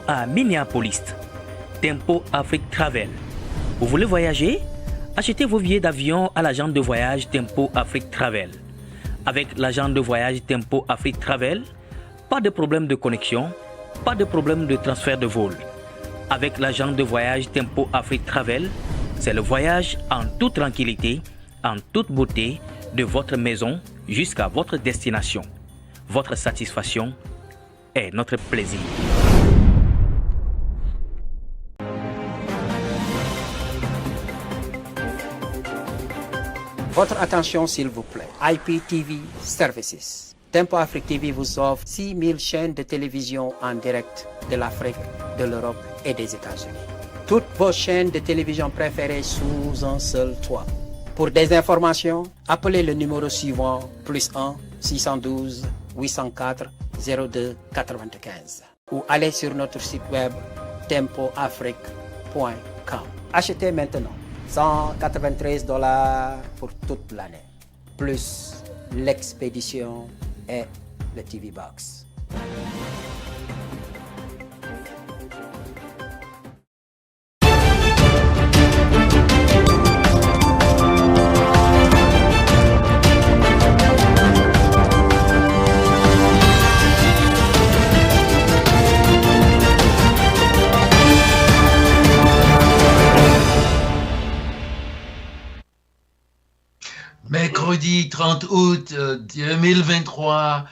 À Minneapolis, Tempo Afrique Travel. Vous voulez voyager? Achetez vos billets d'avion à l'agence de voyage Tempo Afrique Travel. Avec l'agent de voyage Tempo Afrique Travel, pas de problème de connexion, pas de problème de transfert de vol. Avec l'agent de voyage Tempo Afrique Travel, c'est le voyage en toute tranquillité, en toute beauté, de votre maison jusqu'à votre destination. Votre satisfaction est notre plaisir. Votre attention s'il vous plaît. IPTV Services. Tempo Afrique TV vous offre 6000 chaînes de télévision en direct de l'Afrique, de l'Europe et des États-Unis. Toutes vos chaînes de télévision préférées sous un seul toit. Pour des informations, appelez le numéro suivant +1 612 804 02 95 ou allez sur notre site web tempoafrique.com. Achetez maintenant $193 pour toute l'année, plus l'expédition et le TV Box. Mercredi 30 août 2023,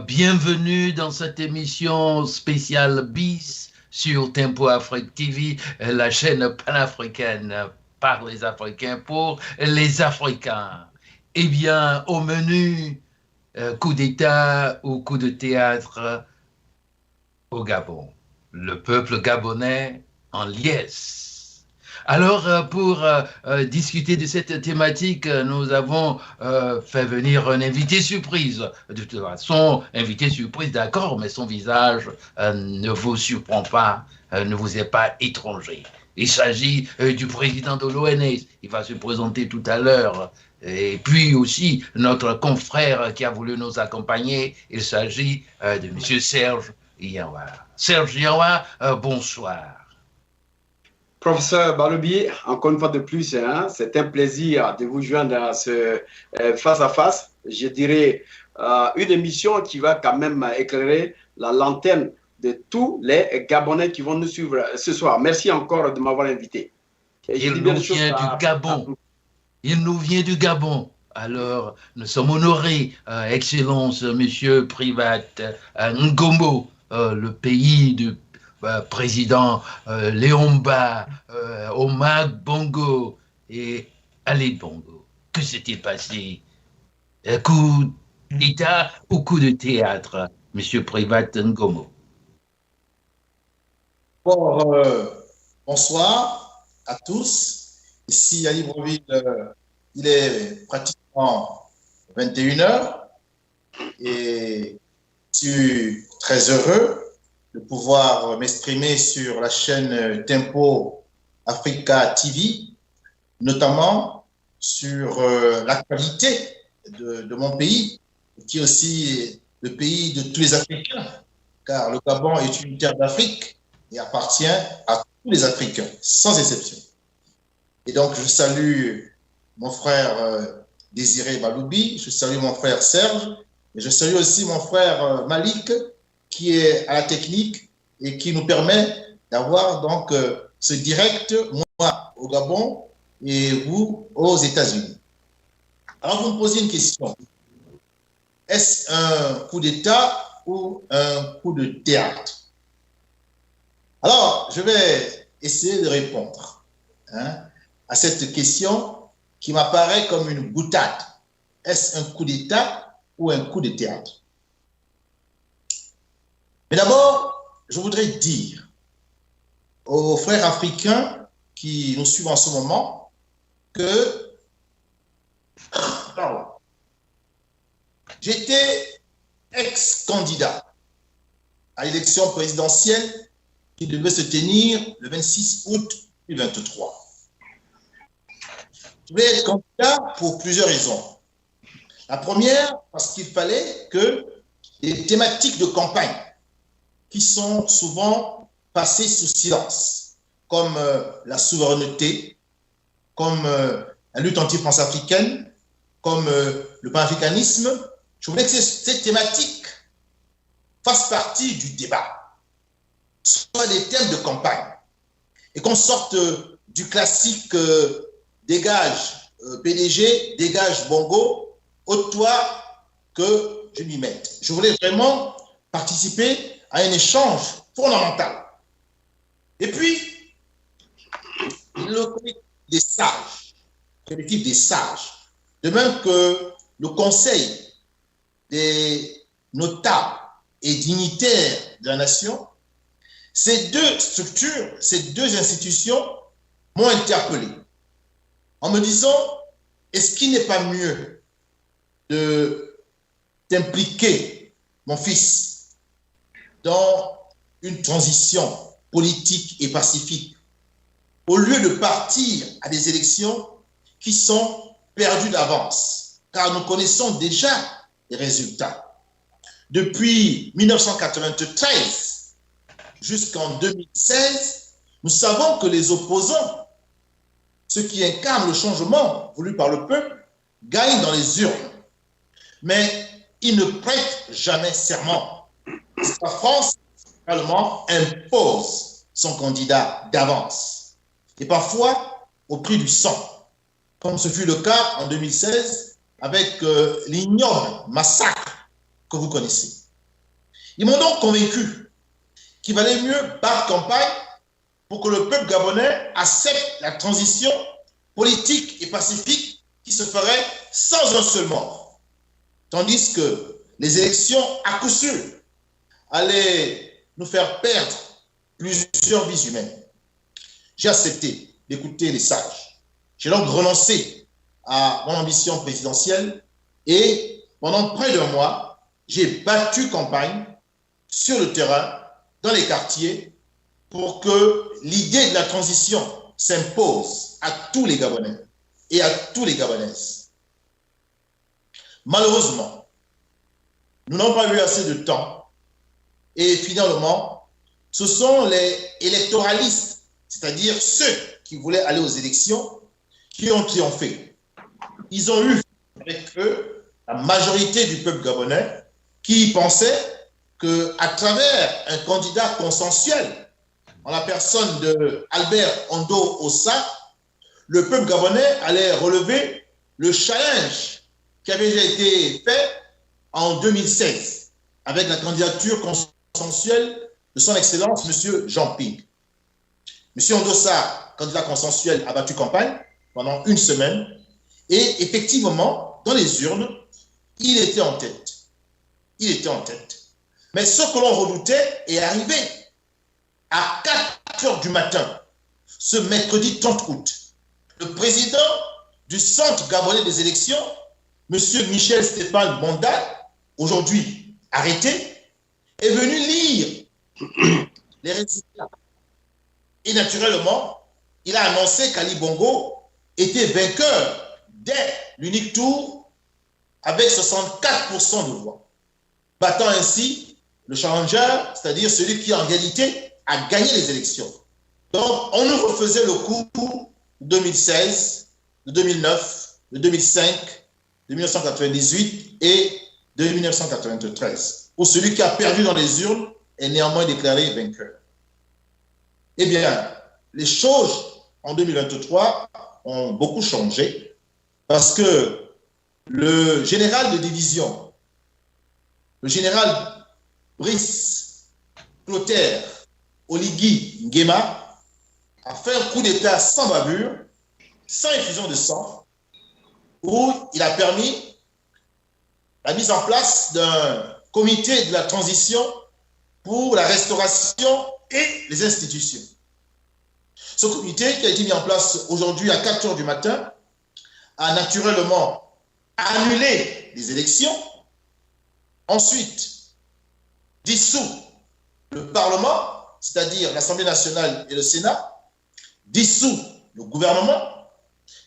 bienvenue dans cette émission spéciale BIS sur Tempo Afrique TV, la chaîne panafricaine par les Africains pour les Africains. Eh bien, au menu, coup d'État ou coup de théâtre au Gabon. Le peuple gabonais en liesse. Alors, pour discuter de cette thématique, nous avons fait venir un invité surprise. De toute façon, invité surprise, d'accord, mais son visage ne vous surprend pas, ne vous est pas étranger. Il s'agit du président de l'ONS, il va se présenter tout à l'heure. Et puis aussi, notre confrère qui a voulu nous accompagner, il s'agit de M. Serge Yawa. Serge Yawa, bonsoir. Professeur Balobi, encore une fois de plus, c'est un plaisir de vous joindre à ce face-à-face. Je dirais une émission qui va quand même éclairer la lanterne de tous les Gabonais qui vont nous suivre ce soir. Merci encore de m'avoir invité. Il nous vient du Gabon. Il nous vient du Gabon. Alors, nous sommes honorés, Excellence, Monsieur Privat Ngombo, le pays de président Léomba, Omar Bongo et Ali Bongo. Que s'est-il passé? Coup d'État ou coup de théâtre, Monsieur Privat Ngomo? Bon, bonsoir à tous. Ici à Libreville, il est pratiquement 21h et je suis très heureux de pouvoir m'exprimer sur la chaîne Tempo Africa TV, notamment sur l'actualité de mon pays, qui est aussi le pays de tous les Africains, car le Gabon est une terre d'Afrique et appartient à tous les Africains, sans exception. Et donc, je salue mon frère Désiré Baloubi, je salue mon frère Serge, et je salue aussi mon frère Malik, qui est à la technique et qui nous permet d'avoir donc ce direct, moi au Gabon et vous aux États-Unis. Alors, vous me posez une question. Est-ce un coup d'État ou un coup de théâtre? Alors, je vais essayer de répondre à cette question qui m'apparaît comme une boutade. Est-ce un coup d'État ou un coup de théâtre? Mais d'abord, je voudrais dire aux frères africains qui nous suivent en ce moment que j'étais ex-candidat à l'élection présidentielle qui devait se tenir le 26 août 2023. Je voulais être candidat pour plusieurs raisons. La première, parce qu'il fallait que les thématiques de campagne qui sont souvent passées sous silence, comme la souveraineté, comme la lutte anti-France-africaine, comme le panafricanisme. Je voulais que ces thématiques fassent partie du débat, soient des thèmes de campagne, et qu'on sorte du classique dégage PDG, dégage Bongo, ôte-toi que je m'y mette. Je voulais vraiment participer à un échange fondamental. Et puis, le collectif des sages, de même que le conseil des notables et dignitaires de la nation, ces deux structures, ces deux institutions m'ont interpellé en me disant, est-ce qu'il n'est pas mieux d'impliquer mon fils dans une transition politique et pacifique au lieu de partir à des élections qui sont perdues d'avance, car nous connaissons déjà les résultats. Depuis 1993 jusqu'en 2016, nous savons que les opposants, ceux qui incarnent le changement voulu par le peuple, gagnent dans les urnes. Mais ils ne prêtent jamais serment. La France, finalement, impose son candidat d'avance. Et parfois, au prix du sang, comme ce fut le cas en 2016 avec l'ignoble massacre que vous connaissez. Ils m'ont donc convaincu qu'il valait mieux battre campagne pour que le peuple gabonais accepte la transition politique et pacifique qui se ferait sans un seul mort. Tandis que les élections, à coup sûr, allaient nous faire perdre plusieurs vies humaines. J'ai accepté d'écouter les sages. J'ai donc renoncé à mon ambition présidentielle et pendant près d'un mois, j'ai battu campagne sur le terrain, dans les quartiers, pour que l'idée de la transition s'impose à tous les Gabonais et à tous les Gabonaises. Malheureusement, nous n'avons pas eu assez de temps et finalement, ce sont les électoralistes, c'est-à-dire ceux qui voulaient aller aux élections, qui ont triomphé. Ils ont eu avec eux la majorité du peuple gabonais qui pensait qu'à travers un candidat consensuel, en la personne de Albert Ondo Ossa, le peuple gabonais allait relever le challenge qui avait déjà été fait en 2016 avec la candidature consensuelle de son Excellence, M. Jean Ping. M. Ondossa, candidat consensuel, a battu campagne pendant une semaine et effectivement, dans les urnes, il était en tête. Il était en tête. Mais ce que l'on redoutait est arrivé à 4 heures du matin, ce mercredi 30 août. Le président du Centre gabonais des élections, M. Michel Stéphane Bondal, aujourd'hui arrêté, est venu lire les résultats. Et naturellement, il a annoncé qu'Ali Bongo était vainqueur dès l'unique tour avec 64% de voix, battant ainsi le challenger, c'est-à-dire celui qui en réalité a gagné les élections. Donc, on nous refaisait le coup de 2016, de 2009, de 2005, de 1998 et de 1993, où celui qui a perdu dans les urnes est néanmoins déclaré vainqueur. Eh bien, les choses en 2023 ont beaucoup changé parce que le général de division, le général Brice Clotaire Oligui Nguema, a fait un coup d'État sans bavure, sans effusion de sang, où il a permis la mise en place d'un comité de la transition pour la restauration et les institutions. Ce comité qui a été mis en place aujourd'hui à 4 heures du matin a naturellement annulé les élections, ensuite dissout le Parlement, c'est-à-dire l'Assemblée nationale et le Sénat, dissout le gouvernement,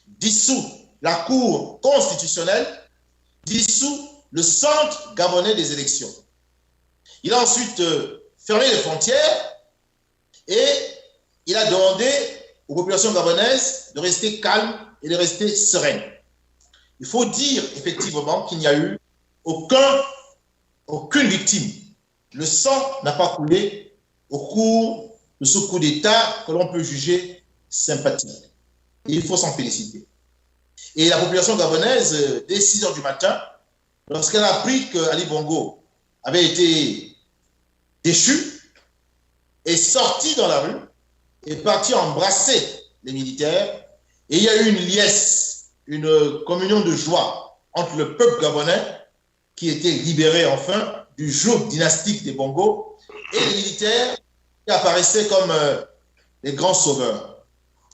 dissout la Cour constitutionnelle, dissout le Centre gabonais des élections. Il a ensuite fermé les frontières Et il a demandé aux populations gabonaises de rester calmes et de rester sereines. Il faut dire effectivement qu'il n'y a eu aucune victime. Le sang n'a pas coulé au cours de ce coup d'État que l'on peut juger sympathique. Et il faut s'en féliciter. Et la population gabonaise, dès 6 heures du matin, lorsqu'elle a appris qu'Ali Bongo avait été déchu, est sortie dans la rue, est partie embrasser les militaires, et il y a eu une liesse, une communion de joie entre le peuple gabonais, qui était libéré enfin du joug dynastique des Bongo, et les militaires qui apparaissaient comme les grands sauveurs.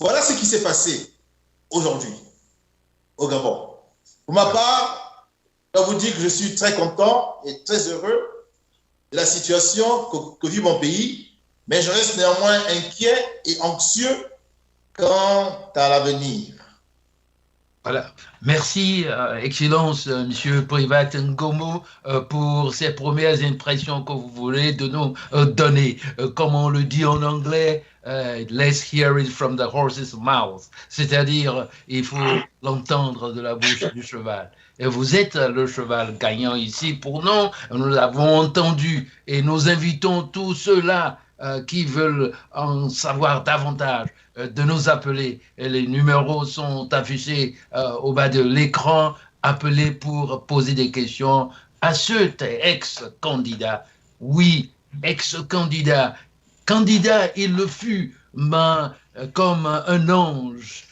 Voilà ce qui s'est passé aujourd'hui au Gabon. Pour ma part, je dois vous dire que je suis très content et très heureux de la situation que vit mon pays, mais je reste néanmoins inquiet et anxieux quant à l'avenir. Voilà. Merci, Excellence, Monsieur Privat Ngomo, pour ces premières impressions que vous voulez de nous donner. Comme on le dit en anglais, let's hear it from the horse's mouth. C'est-à-dire, il faut l'entendre de la bouche du cheval. Et vous êtes le cheval gagnant ici pour nous. Nous l'avons entendu et nous invitons tous ceux-là qui veulent en savoir davantage de nous appeler. Et les numéros sont affichés au bas de l'écran. Appelez pour poser des questions à ceux ex-candidats. Oui, ex-candidat. Candidat, il le fut, mais comme un ange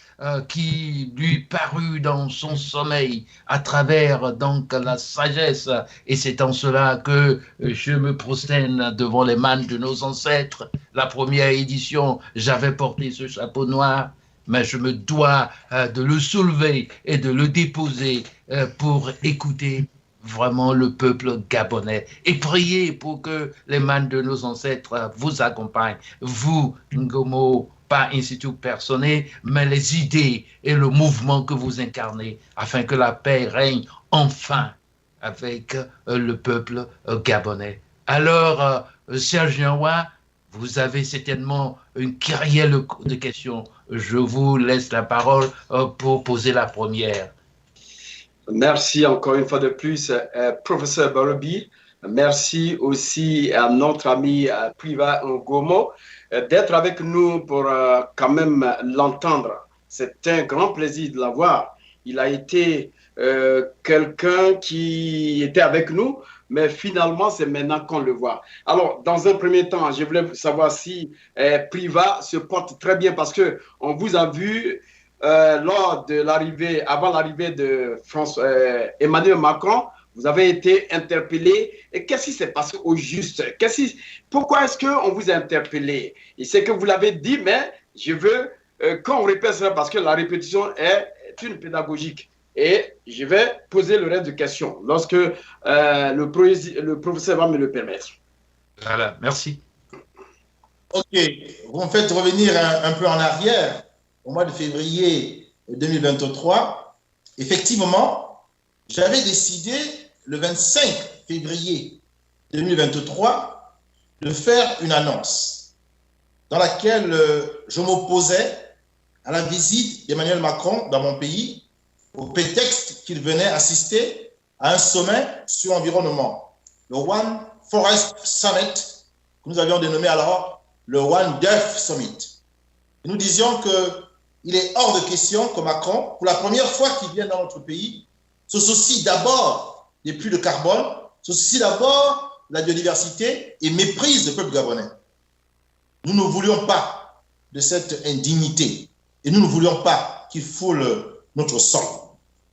qui lui parut dans son sommeil à travers donc la sagesse. Et c'est en cela que je me prosterne devant les mânes de nos ancêtres. La première édition, j'avais porté ce chapeau noir, mais je me dois de le soulever et de le déposer pour écouter vraiment le peuple gabonais et prier pour que les mânes de nos ancêtres vous accompagnent. Vous, Ngomo, pas institut personnel, mais les idées et le mouvement que vous incarnez, afin que la paix règne enfin avec le peuple gabonais. Alors, Serge Nyawa, vous avez certainement une kyrielle de questions. Je vous laisse la parole pour poser la première. Merci encore une fois de plus, professeur Balobi. Merci aussi à notre ami Privat Ngomo d'être avec nous pour quand même l'entendre. C'est un grand plaisir de l'avoir. Il a été quelqu'un qui était avec nous, mais finalement, c'est maintenant qu'on le voit. Alors, dans un premier temps, je voulais savoir si Privat se porte très bien parce qu'on vous a vu lors de l'arrivée, avant l'arrivée de Emmanuel Macron. Vous avez été interpellé. Et qu'est-ce qui s'est passé au juste? Pourquoi est-ce qu'on vous a interpellé? Et c'est que vous l'avez dit, mais je veux qu'on répète cela parce que la répétition est une pédagogique. Et je vais poser le reste de questions lorsque le professeur va me le permettre. Voilà, merci. Ok, vous me faites revenir un peu en arrière. Au mois de février 2023, effectivement, j'avais décidé le 25 février 2023 de faire une annonce dans laquelle je m'opposais à la visite d'Emmanuel Macron dans mon pays au prétexte qu'il venait assister à un sommet sur l'environnement, le One Forest Summit, que nous avions dénommé alors le One Death Summit. Et nous disions qu'il est hors de question que Macron, pour la première fois qu'il vient dans notre pays, se soucie d'abord des puits de carbone, se soucie d'abord de la biodiversité et méprise le peuple gabonais. Nous ne voulions pas de cette indignité et nous ne voulions pas qu'il foule notre sol.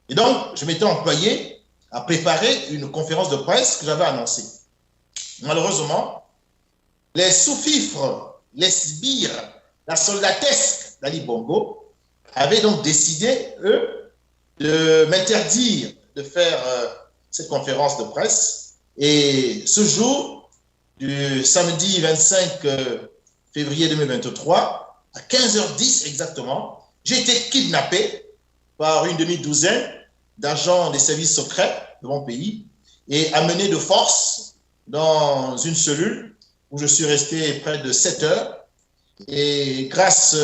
Et donc, je m'étais employé à préparer une conférence de presse que j'avais annoncée. Malheureusement, les sous-fifres, les sbires, la soldatesque d'Ali Bongo avaient donc décidé, eux, de m'interdire de faire cette conférence de presse. Et ce jour, du samedi 25 février 2023, à 15h10 exactement, j'ai été kidnappé par une demi-douzaine d'agents des services secrets de mon pays et amené de force dans une cellule où je suis resté près de 7 heures. Et grâce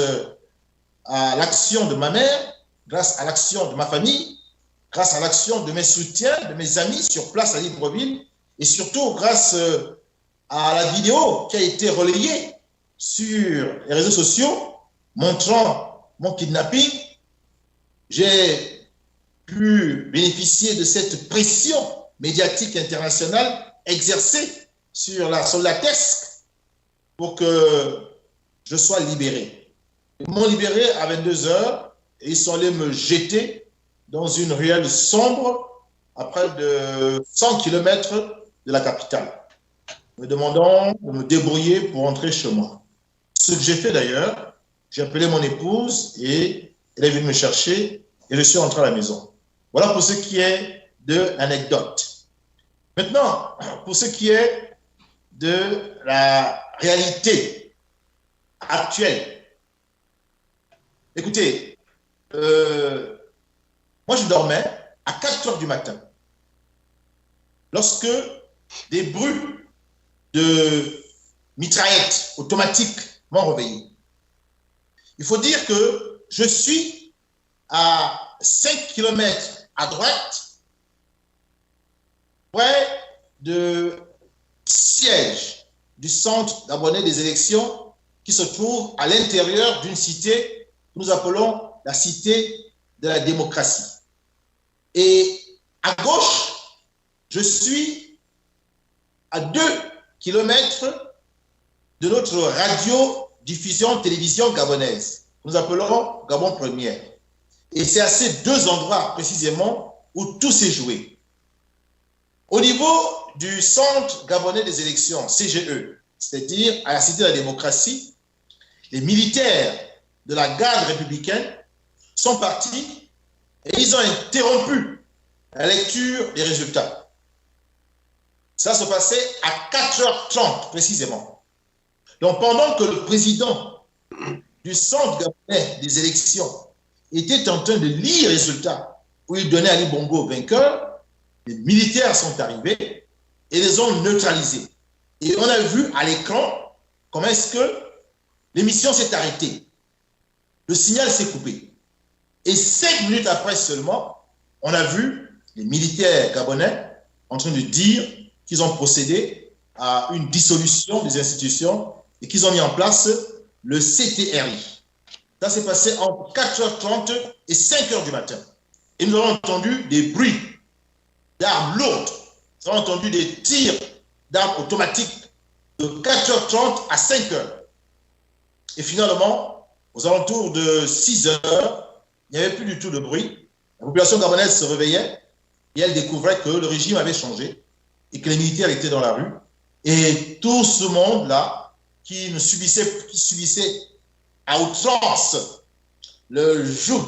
à l'action de ma mère, grâce à l'action de ma famille, grâce à l'action de mes soutiens, de mes amis sur place à Libreville, et surtout grâce à la vidéo qui a été relayée sur les réseaux sociaux montrant mon kidnapping, j'ai pu bénéficier de cette pression médiatique internationale exercée sur la soldatesque pour que je sois libéré. Ils m'ont libéré à 22 heures et ils sont allés me jeter dans une ruelle sombre à près de 100 km de la capitale, me demandant de me débrouiller pour rentrer chez moi. Ce que j'ai fait d'ailleurs, j'ai appelé mon épouse et elle est venue me chercher et je suis rentré à la maison. Voilà pour ce qui est de l'anecdote. Maintenant, pour ce qui est de la réalité actuelle. Écoutez, moi je dormais à 4 heures du matin lorsque des bruits de mitraillettes automatiques m'ont réveillé. Il faut dire que je suis à 5 km à droite, près de siège du centre d'abonnés des élections qui se trouve à l'intérieur d'une cité que nous appelons la cité de la démocratie. Et à gauche, je suis à 2 km de notre radio-diffusion télévision gabonaise, que nous appelons Gabon Première. Et c'est à ces deux endroits précisément où tout s'est joué. Au niveau du Centre gabonais des élections, CGE, c'est-à-dire à la Cité de la démocratie, les militaires de la garde républicaine sont partis et ils ont interrompu la lecture des résultats. Ça se passait à 4h30 précisément. Donc pendant que le président du Centre gabonais des élections était en train de lire les résultats où il donnait Ali Bongo vainqueur, les militaires sont arrivés et les ont neutralisés. Et on a vu à l'écran comment est-ce que l'émission s'est arrêtée. Le signal s'est coupé. Et 5 minutes après seulement, on a vu les militaires gabonais en train de dire qu'ils ont procédé à une dissolution des institutions et qu'ils ont mis en place le CTRI. Ça s'est passé entre 4h30 et 5h du matin. Et nous avons entendu des bruits d'armes lourdes. Nous avons entendu des tirs d'armes automatiques de 4h30 à 5h. Et finalement, aux alentours de 6h, il n'y avait plus du tout de bruit. La population gabonaise se réveillait et elle découvrait que le régime avait changé et que les militaires étaient dans la rue. Et tout ce monde-là qui subissait à outrance le joug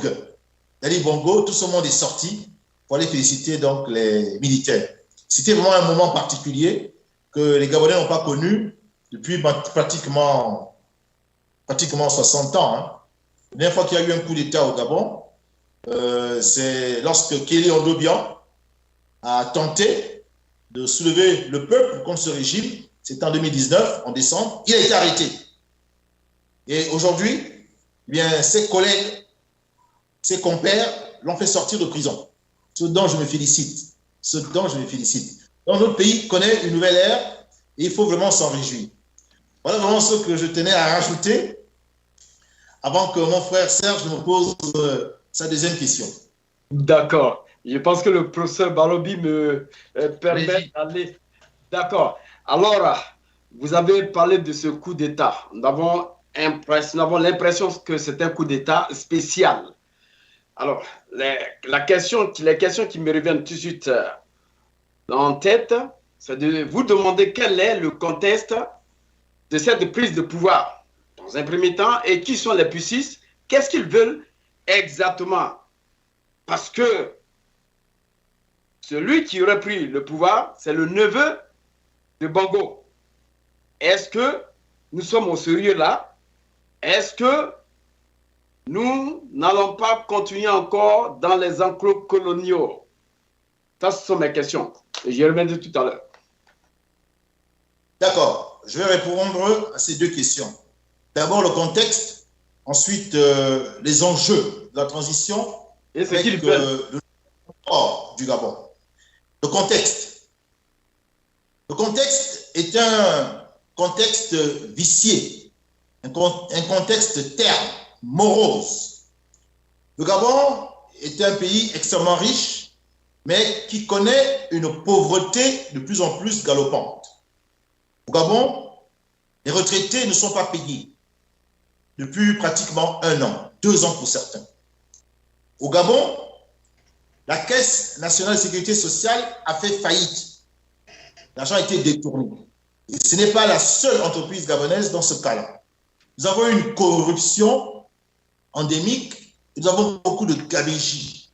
d'Ali Bongo, tout ce monde est sorti pour aller féliciter donc les militaires. C'était vraiment un moment particulier que les Gabonais n'ont pas connu depuis pratiquement 60 ans. Hein. La dernière fois qu'il y a eu un coup d'État au Gabon, c'est lorsque Kelly Ondobian a tenté de soulever le peuple contre ce régime. C'était en 2019, en décembre. Il a été arrêté. Et aujourd'hui, eh bien, ses collègues, ses compères l'ont fait sortir de prison. Ce dont je me félicite. Ce dont je me félicite. Donc, notre pays connaît une nouvelle ère et il faut vraiment s'en réjouir. Voilà vraiment ce que je tenais à rajouter avant que mon frère Serge me pose sa deuxième question. D'accord. Je pense que le professeur Balobi me permet d'aller. D'accord. Alors, vous avez parlé de ce coup d'État. Nous avons l'impression que c'est un coup d'État spécial. Alors, les questions qui me reviennent tout de suite en tête, c'est de vous demander quel est le contexte de cette prise de pouvoir, dans un premier temps, et qui sont les pucistes, qu'est-ce qu'ils veulent exactement. Parce que celui qui aurait pris le pouvoir, c'est le neveu de Bongo. Est-ce que nous sommes au sérieux là? Est-ce que nous n'allons pas continuer encore dans les enclos coloniaux? Ça, ce sont mes questions. Et j'y reviendrai tout à l'heure. D'accord. Je vais répondre à ces deux questions. D'abord le contexte, ensuite les enjeux de la transition Et ce avec qu'ils veulent. le nord du Gabon. Le contexte. Le contexte est un contexte vicié, un contexte terne, morose. Le Gabon est un pays extrêmement riche, mais qui connaît une pauvreté de plus en plus galopante. Au Gabon, les retraités ne sont pas payés depuis pratiquement 1 an, 2 ans pour certains. Au Gabon, la Caisse nationale de sécurité sociale a fait faillite. L'argent a été détourné. Et ce n'est pas la seule entreprise gabonaise dans ce cas-là. Nous avons une corruption endémique et nous avons beaucoup de gabegie.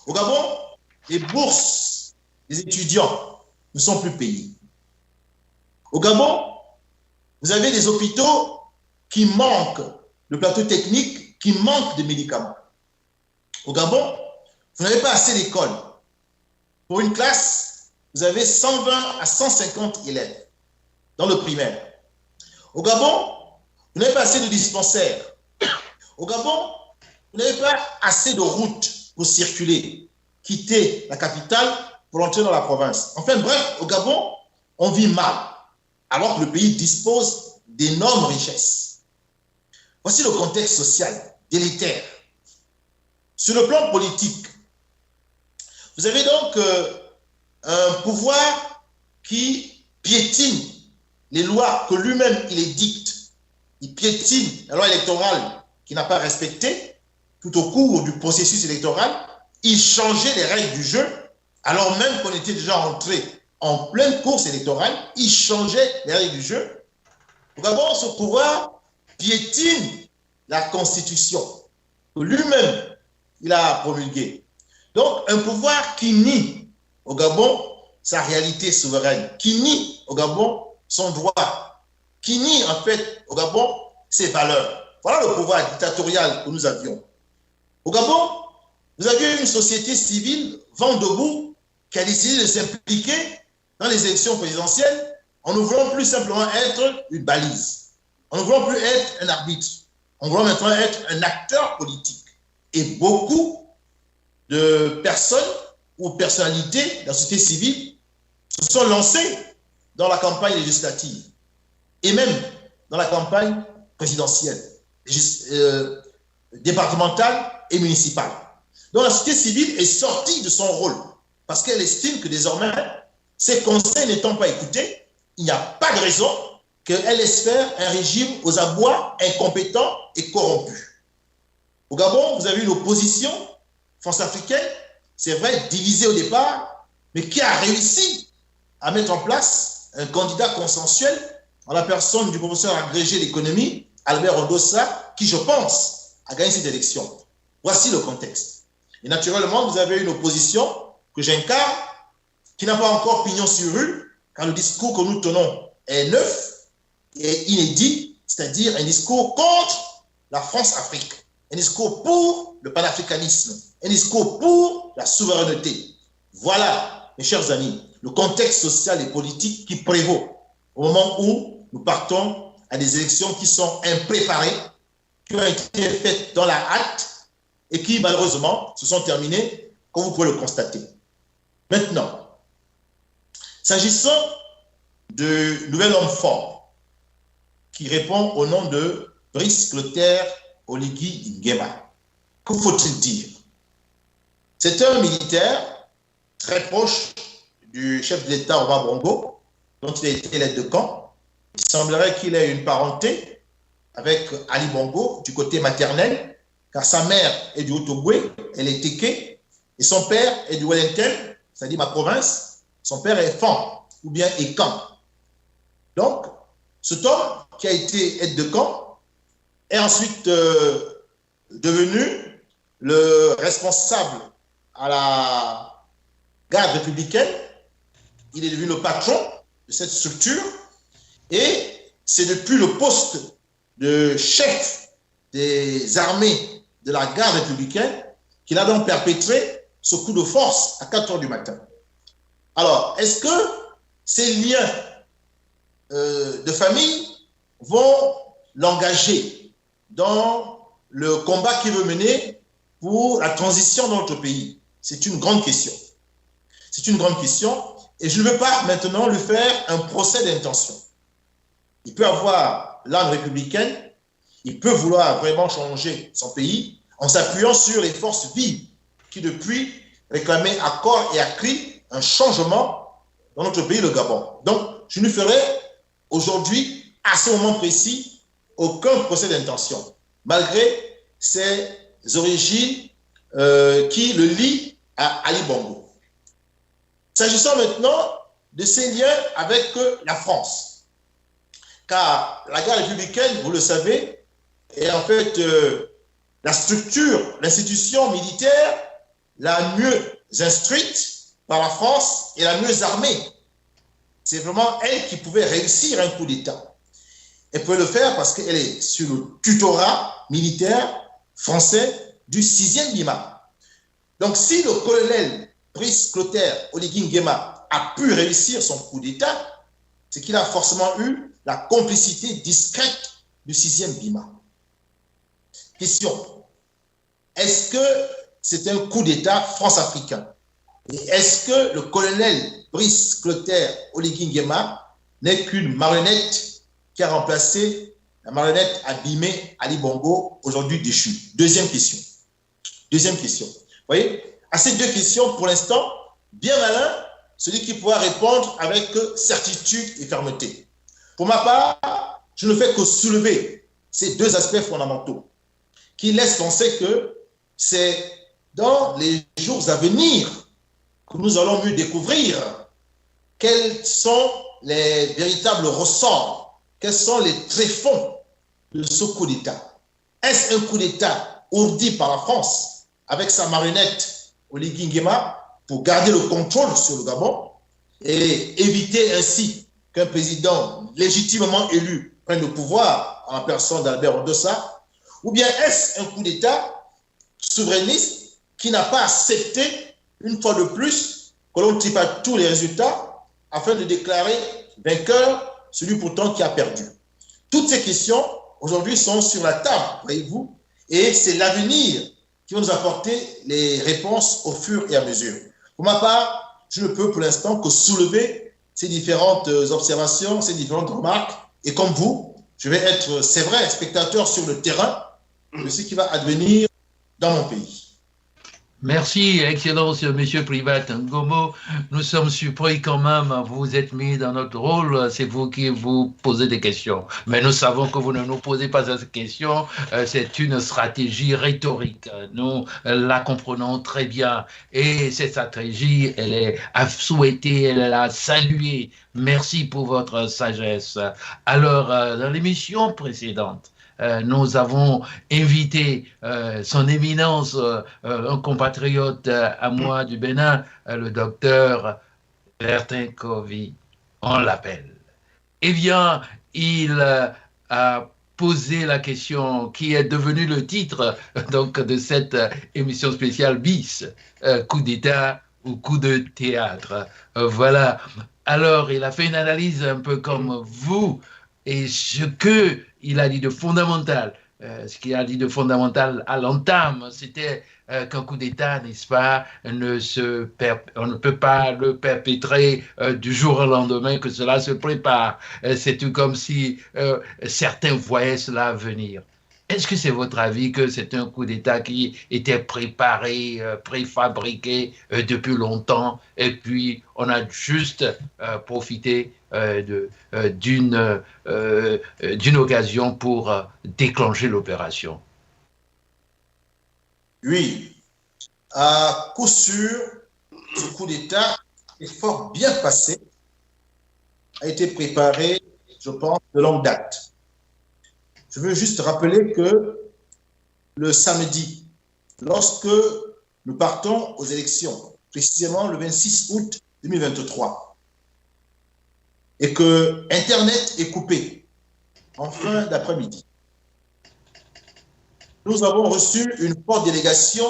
Au Gabon, les bourses des étudiants ne sont plus payées. Au Gabon, vous avez des hôpitaux qui manquent de plateaux techniques, qui manquent de médicaments. Au Gabon, vous n'avez pas assez d'écoles. Pour une classe, vous avez 120 à 150 élèves dans le primaire. Au Gabon, vous n'avez pas assez de dispensaires. Au Gabon, vous n'avez pas assez de routes pour circuler, quitter la capitale pour entrer dans la province. Enfin bref, au Gabon, on vit mal, alors que le pays dispose d'énormes richesses. Voici le contexte social délétère. Sur le plan politique, vous avez donc un pouvoir qui piétine les lois que lui-même il édicte. Il piétine la loi électorale qu'il n'a pas respectée tout au cours du processus électoral. Il changeait les règles du jeu alors même qu'on était déjà entré en pleine course électorale. Il changeait les règles du jeu. Au Gabon, ce pouvoir piétine la Constitution que lui-même il a promulguée. Donc, un pouvoir qui nie au Gabon sa réalité souveraine, qui nie au Gabon son droit, qui nie en fait au Gabon ses valeurs. Voilà le pouvoir dictatorial que nous avions. Au Gabon, vous aviez une société civile vent debout qui a décidé de s'impliquer dans les élections présidentielles en ne voulant plus simplement être une balise, en ne voulant plus être un arbitre, en voulant maintenant être un acteur politique. Et beaucoup de personnes ou personnalités de la société civile se sont lancées dans la campagne législative et même dans la campagne présidentielle, départementale et municipale. Donc la société civile est sortie de son rôle parce qu'elle estime que désormais, ses conseils n'étant pas écoutés, il n'y a pas de raison qu'elle laisse faire un régime aux abois incompétents et corrompus. Au Gabon, vous avez une opposition France-africaine, c'est vrai, divisée au départ, mais qui a réussi à mettre en place un candidat consensuel en la personne du professeur agrégé d'économie, Albert Odossa, qui, je pense, a gagné cette élection. Voici le contexte. Et naturellement, vous avez une opposition que j'incarne, qui n'a pas encore pignon sur rue, car le discours que nous tenons est neuf et inédit, c'est-à-dire un discours contre la France-Afrique, un discours pour le panafricanisme, un discours pour la souveraineté. Voilà, mes chers amis, le contexte social et politique qui prévaut au moment où nous partons à des élections qui sont impréparées, qui ont été faites dans la hâte et qui, malheureusement, se sont terminées, comme vous pouvez le constater. Maintenant, s'agissant du nouvel homme fort qui répond au nom de Brice Clotaire Oligui Nguema, que faut-il dire? C'est un militaire très proche du chef de l'État Omar Bongo, dont il a été l'aide de camp. Il semblerait qu'il ait une parenté avec Ali Bongo du côté maternel, car sa mère est du Haut-Ogooué, elle est Téké, et son père est du Wellington, c'est-à-dire ma province. Son père est Fan, ou bien Ekan. Donc, cet homme qui a été aide de camp est ensuite devenu le responsable à la garde républicaine. Il est devenu le patron de cette structure et c'est depuis le poste de chef des armées de la garde républicaine qu'il a donc perpétré ce coup de force à 4 heures du matin. Alors, est-ce que ces liens de famille vont l'engager dans le combat qu'il veut mener pour la transition dans notre pays? C'est une grande question. C'est une grande question et je ne veux pas maintenant lui faire un procès d'intention. Il peut avoir l'âme républicaine, il peut vouloir vraiment changer son pays en s'appuyant sur les forces vives qui depuis réclamaient à corps et à cri un changement dans notre pays, le Gabon. Donc, je ne ferai aujourd'hui, à ce moment précis, aucun procès d'intention, malgré ses origines qui le lient à Ali Bongo. S'agissant maintenant de ses liens avec la France, car la guerre républicaine, vous le savez, est en fait la structure, l'institution militaire la mieux instruite par la France et la mieux armée. C'est vraiment elle qui pouvait réussir un coup d'État. Elle pouvait le faire parce qu'elle est sur le tutorat militaire français du 6e BIMA. Donc si le colonel Brice Clotaire Oligui Nguema a pu réussir son coup d'État, c'est qu'il a forcément eu la complicité discrète du 6e BIMA. Question. Est-ce que c'est un coup d'État france-africain? Et est-ce que le colonel Brice Clotaire Oligui Nguema n'est qu'une marionnette qui a remplacé la marionnette abîmée Ali Bongo, aujourd'hui déchue? Deuxième question. Deuxième question. Vous voyez, à ces deux questions, pour l'instant, bien malin, celui qui pourra répondre avec certitude et fermeté. Pour ma part, je ne fais que soulever ces deux aspects fondamentaux qui laissent penser que c'est dans les jours à venir que nous allons mieux découvrir quels sont les véritables ressorts, quels sont les tréfonds de ce coup d'État. Est-ce un coup d'État ourdi par la France avec sa marionnette Oligui Nguema pour garder le contrôle sur le Gabon et éviter ainsi qu'un président légitimement élu prenne le pouvoir en personne d'Albert Odossa? Ou bien est-ce un coup d'État souverainiste qui n'a pas accepté, une fois de plus, que l'on tire pas tous les résultats afin de déclarer vainqueur celui pourtant qui a perdu? Toutes ces questions, aujourd'hui, sont sur la table, voyez-vous, et c'est l'avenir qui va nous apporter les réponses au fur et à mesure. Pour ma part, je ne peux pour l'instant que soulever ces différentes observations, ces différentes remarques, et comme vous, je vais être, c'est vrai, spectateur sur le terrain de ce qui va advenir dans mon pays. Merci, Excellence, Monsieur Privat Ngomo. Nous sommes surpris quand même, vous êtes mis dans notre rôle, c'est vous qui vous posez des questions. Mais nous savons que vous ne nous posez pas cette question, c'est une stratégie rhétorique. Nous la comprenons très bien. Et cette stratégie, elle est à souhaiter, elle est à saluer. Merci pour votre sagesse. Alors, dans l'émission précédente, nous avons invité son éminence, un compatriote à moi du Bénin, le docteur Bertin Kovi, on l'appelle. Eh bien, il a posé la question qui est devenue le titre donc, de cette émission spéciale BIS, coup d'État ou coup de théâtre. Voilà. Alors, il a fait une analyse un peu comme vous, et ce qu'il a dit de fondamental, ce qu'il a dit de fondamental à l'entame, c'était qu'un coup d'État, n'est-ce pas, on ne peut pas le perpétrer du jour au lendemain, que cela se prépare. C'est tout comme si certains voyaient cela venir. Est-ce que c'est votre avis que c'est un coup d'État qui était préparé, préfabriqué depuis longtemps, et puis on a juste profité d'une occasion pour déclencher l'opération? Oui, à coup sûr, ce coup d'État est fort bien passé, a été préparé, je pense, de longue date. Je veux juste rappeler que le samedi, lorsque nous partons aux élections, précisément le 26 août 2023, et que Internet est coupé en fin d'après-midi, nous avons reçu une forte délégation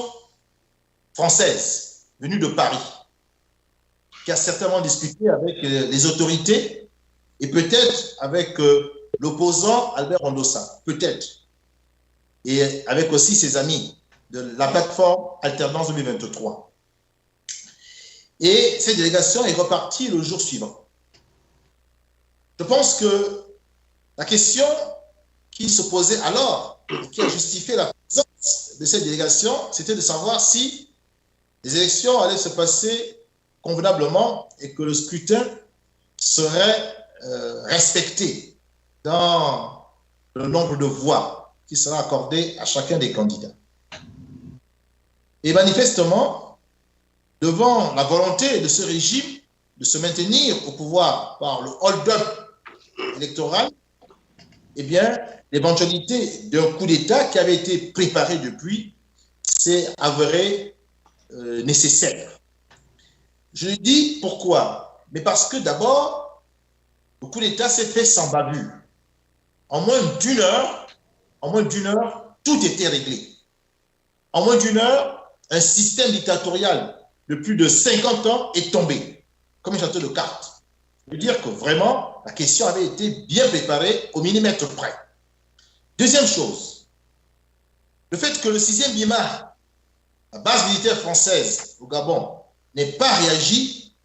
française venue de Paris, qui a certainement discuté avec les autorités et peut-être avec l'opposant Albert Ondossa, peut-être, et avec aussi ses amis de la plateforme Alternance 2023. Et cette délégation est repartie le jour suivant. Je pense que la question qui se posait alors, et qui a justifié la présence de cette délégation, c'était de savoir si les élections allaient se passer convenablement et que le scrutin serait respecté dans le nombre de voix qui sera accordé à chacun des candidats. Et manifestement, devant la volonté de ce régime de se maintenir au pouvoir par le hold-up électoral, eh bien, l'éventualité d'un coup d'État qui avait été préparé depuis s'est avérée nécessaire. Je le dis pourquoi? Mais parce que d'abord, le coup d'État s'est fait sans bavure. En moins d'une heure, tout était réglé. En moins d'une heure, un système dictatorial de plus de 50 ans est tombé, comme un château de cartes. Je veux dire que vraiment, la question avait été bien préparée au millimètre près. Deuxième chose, le fait que le 6e BIMA, la base militaire française au Gabon, n'ait pas réagi,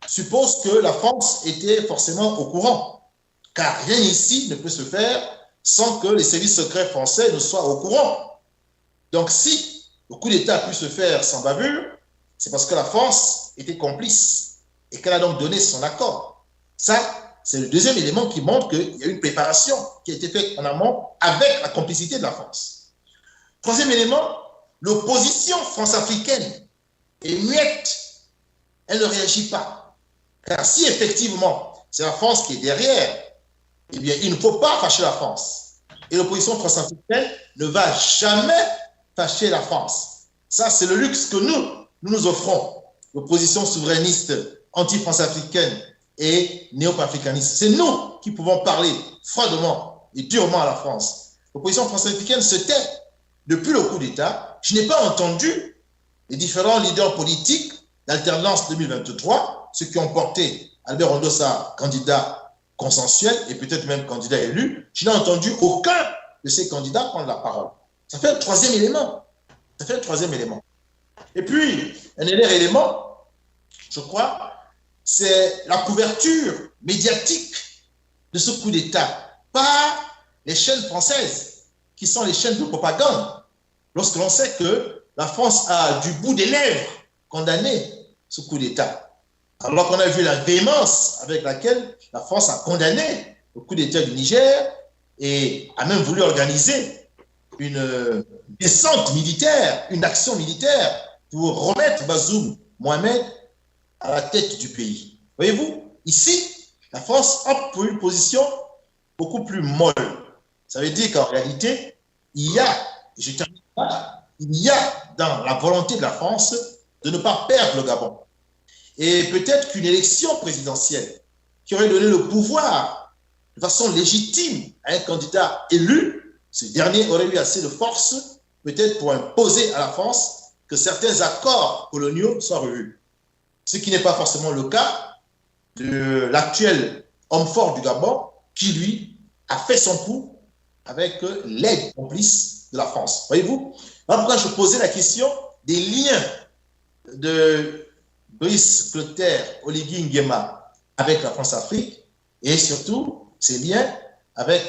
suppose que la France était forcément au courant, car rien ici ne peut se faire sans que les services secrets français ne soient au courant. Donc si le coup d'État a pu se faire sans bavure, c'est parce que la France était complice et qu'elle a donc donné son accord. Ça, c'est le deuxième élément qui montre qu'il y a une préparation qui a été faite en amont avec la complicité de la France. Troisième élément, l'opposition france-africaine est muette. Elle ne réagit pas. Car si effectivement c'est la France qui est derrière, eh bien il ne faut pas fâcher la France. Et l'opposition france-africaine ne va jamais fâcher la France. Ça, c'est le luxe que nous offrons, l'opposition souverainiste anti-france-africaine et néo-panafricaniste. C'est nous qui pouvons parler froidement et durement à la France. L'opposition france-africaine se tait. Depuis le coup d'État, je n'ai pas entendu les différents leaders politiques d'Alternance 2023, ceux qui ont porté Albert Ondossa candidat consensuel et peut-être même candidat élu. Je n'ai entendu aucun de ces candidats prendre la parole. Ça fait le troisième élément. Et puis, un dernier élément, je crois, c'est la couverture médiatique de ce coup d'État par les chaînes françaises, qui sont les chaînes de propagande, lorsque l'on sait que la France a du bout des lèvres condamné ce coup d'État. Alors qu'on a vu la véhémence avec laquelle la France a condamné le coup d'État du Niger et a même voulu organiser une descente militaire, une action militaire pour remettre Bazoum Mohamed à la tête du pays. Voyez-vous, ici, la France opte pour une position beaucoup plus molle. Ça veut dire qu'en réalité, il y a dans la volonté de la France de ne pas perdre le Gabon. Et peut-être qu'une élection présidentielle qui aurait donné le pouvoir de façon légitime à un candidat élu, ce dernier aurait eu assez de force, peut-être pour imposer à la France que certains accords coloniaux soient revus. Ce qui n'est pas forcément le cas de l'actuel homme fort du Gabon, qui, lui, a fait son coup avec l'aide complice de la France. Voyez-vous? Voilà pourquoi je posais la question des liens de Brice Clotaire, Oligui Nguema avec la France-Afrique et surtout ces liens avec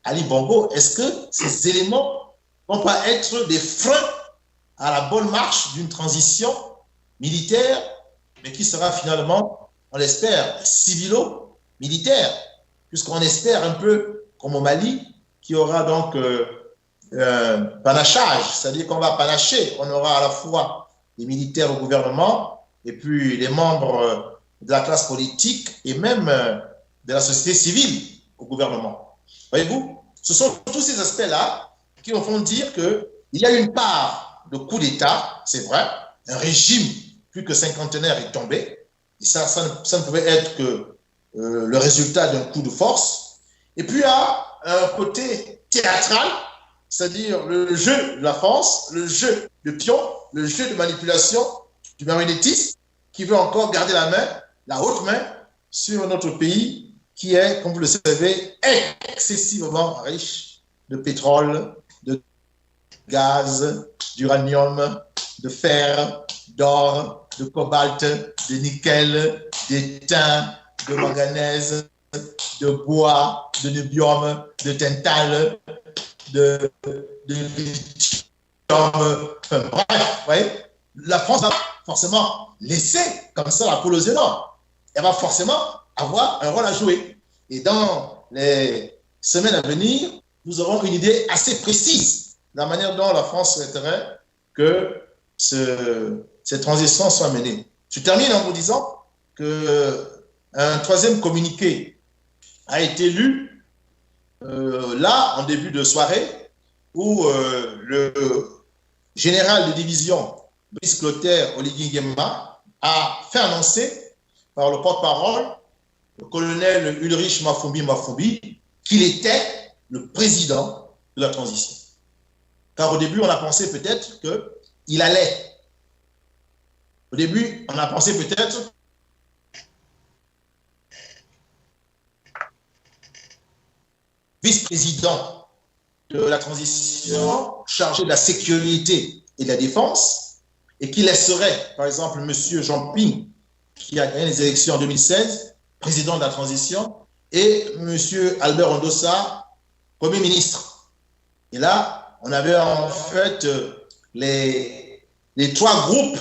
Ali Bongo. Est-ce que ces éléments ne vont pas être des freins à la bonne marche d'une transition militaire, mais qui sera finalement, on l'espère, civilo-militaire, puisqu'on espère un peu comme au Mali, qui aura donc panachage, c'est-à-dire qu'on va panacher, on aura à la fois les militaires au gouvernement et puis les membres de la classe politique et même de la société civile au gouvernement. Voyez-vous, ce sont tous ces aspects-là qui nous font dire qu'il y a une part de coup d'État, c'est vrai, un régime plus que cinquantenaire est tombé, et ça ne pouvait être que le résultat d'un coup de force. Et puis il y a un côté théâtral, c'est-à-dire le jeu de la France, le jeu de pion, le jeu de manipulation du marionnettiste qui veut encore garder la haute main sur notre pays qui est, comme vous le savez, excessivement riche de pétrole, de gaz, d'uranium, de fer, d'or, de cobalt, de nickel, d'étain, de manganèse, de bois, de niobium, de tantale, de lithium, enfin bref, ouais. La France va forcément laisser comme ça la poule aux œufs d'or. Elle va forcément avoir un rôle à jouer. Et dans les semaines à venir, nous aurons une idée assez précise de la manière dont la France souhaiterait que cette transition soit menée. Je termine en vous disant qu'un troisième communiqué a été lu là, en début de soirée, où le général de division Brice Clotaire Oligui Nguema a fait annoncer par le porte-parole, le colonel Ulrich Mafumbi, qu'il était le président de la transition. Car au début, on a pensé peut-être qu'il allait. Au début, on a pensé peut-être vice-président de la transition chargé de la sécurité et de la défense, et qui laisserait, par exemple, M. Jean Ping, qui a gagné les élections en 2016, président de la transition, et M. Albert Ondossa, Premier ministre. Et là, on avait en fait les trois groupes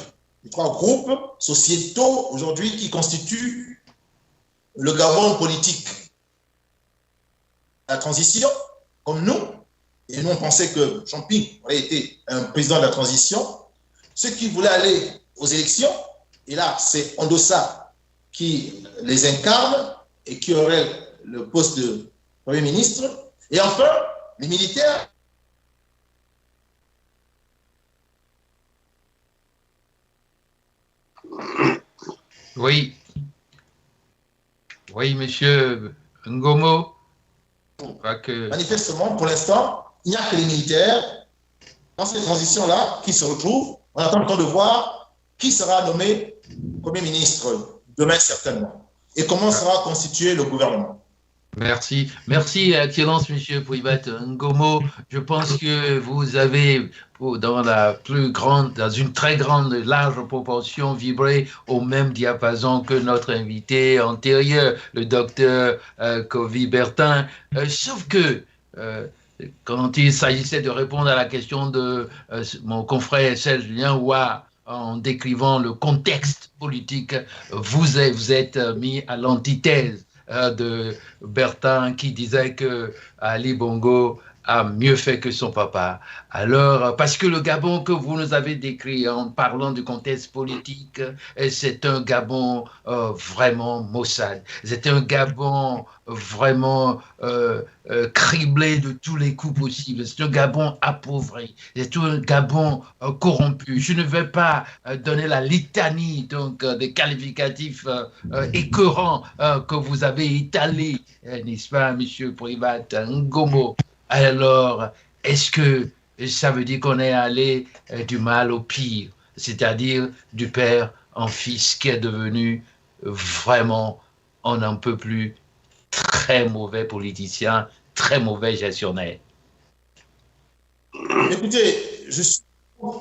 sociétaux aujourd'hui qui constituent le Gabon politique. La transition, comme nous, et nous on pensait que Jean Ping aurait été un président de la transition, ceux qui voulaient aller aux élections, et là c'est Ondossa qui les incarne et qui aurait le poste de Premier ministre, et enfin les militaires. Oui, monsieur Ngomo. Manifestement, pour l'instant, il n'y a que les militaires dans cette transition-là qui se retrouvent. On attend le temps de voir qui sera nommé Premier ministre demain certainement et comment sera constitué le gouvernement. Merci, Excellence, Monsieur Pouibat Ngomo. Je pense que vous avez, dans une très grande, large proportion, vibré au même diapason que notre invité antérieur, le docteur Kofi Bertin. Sauf que, quand il s'agissait de répondre à la question de mon confrère Serge Julien Ouah, en décrivant le contexte politique, vous êtes mis à l'antithèse de Bertin qui disait que Ali Bongo a mieux fait que son papa. Alors, parce que le Gabon que vous nous avez décrit en parlant du contexte politique, c'est un Gabon vraiment maussade. C'est un Gabon vraiment criblé de tous les coups possibles. C'est un Gabon appauvri. C'est un Gabon corrompu. Je ne vais pas donner la litanie donc des qualificatifs écœurants que vous avez étalés, n'est-ce pas, Monsieur Pouibat Ngomo? Alors, est-ce que ça veut dire qu'on est allé du mal au pire, c'est-à-dire du père en fils qui est devenu vraiment, on n'en peut plus, très mauvais politicien, très mauvais gestionnaire? Écoutez, je suis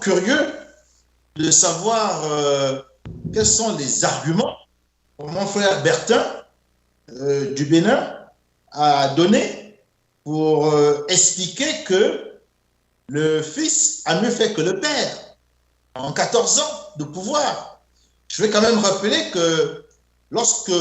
curieux de savoir quels sont les arguments que mon frère Bertin du Bénin a donné pour expliquer que le fils a mieux fait que le père en 14 ans de pouvoir. Je vais quand même rappeler que lorsque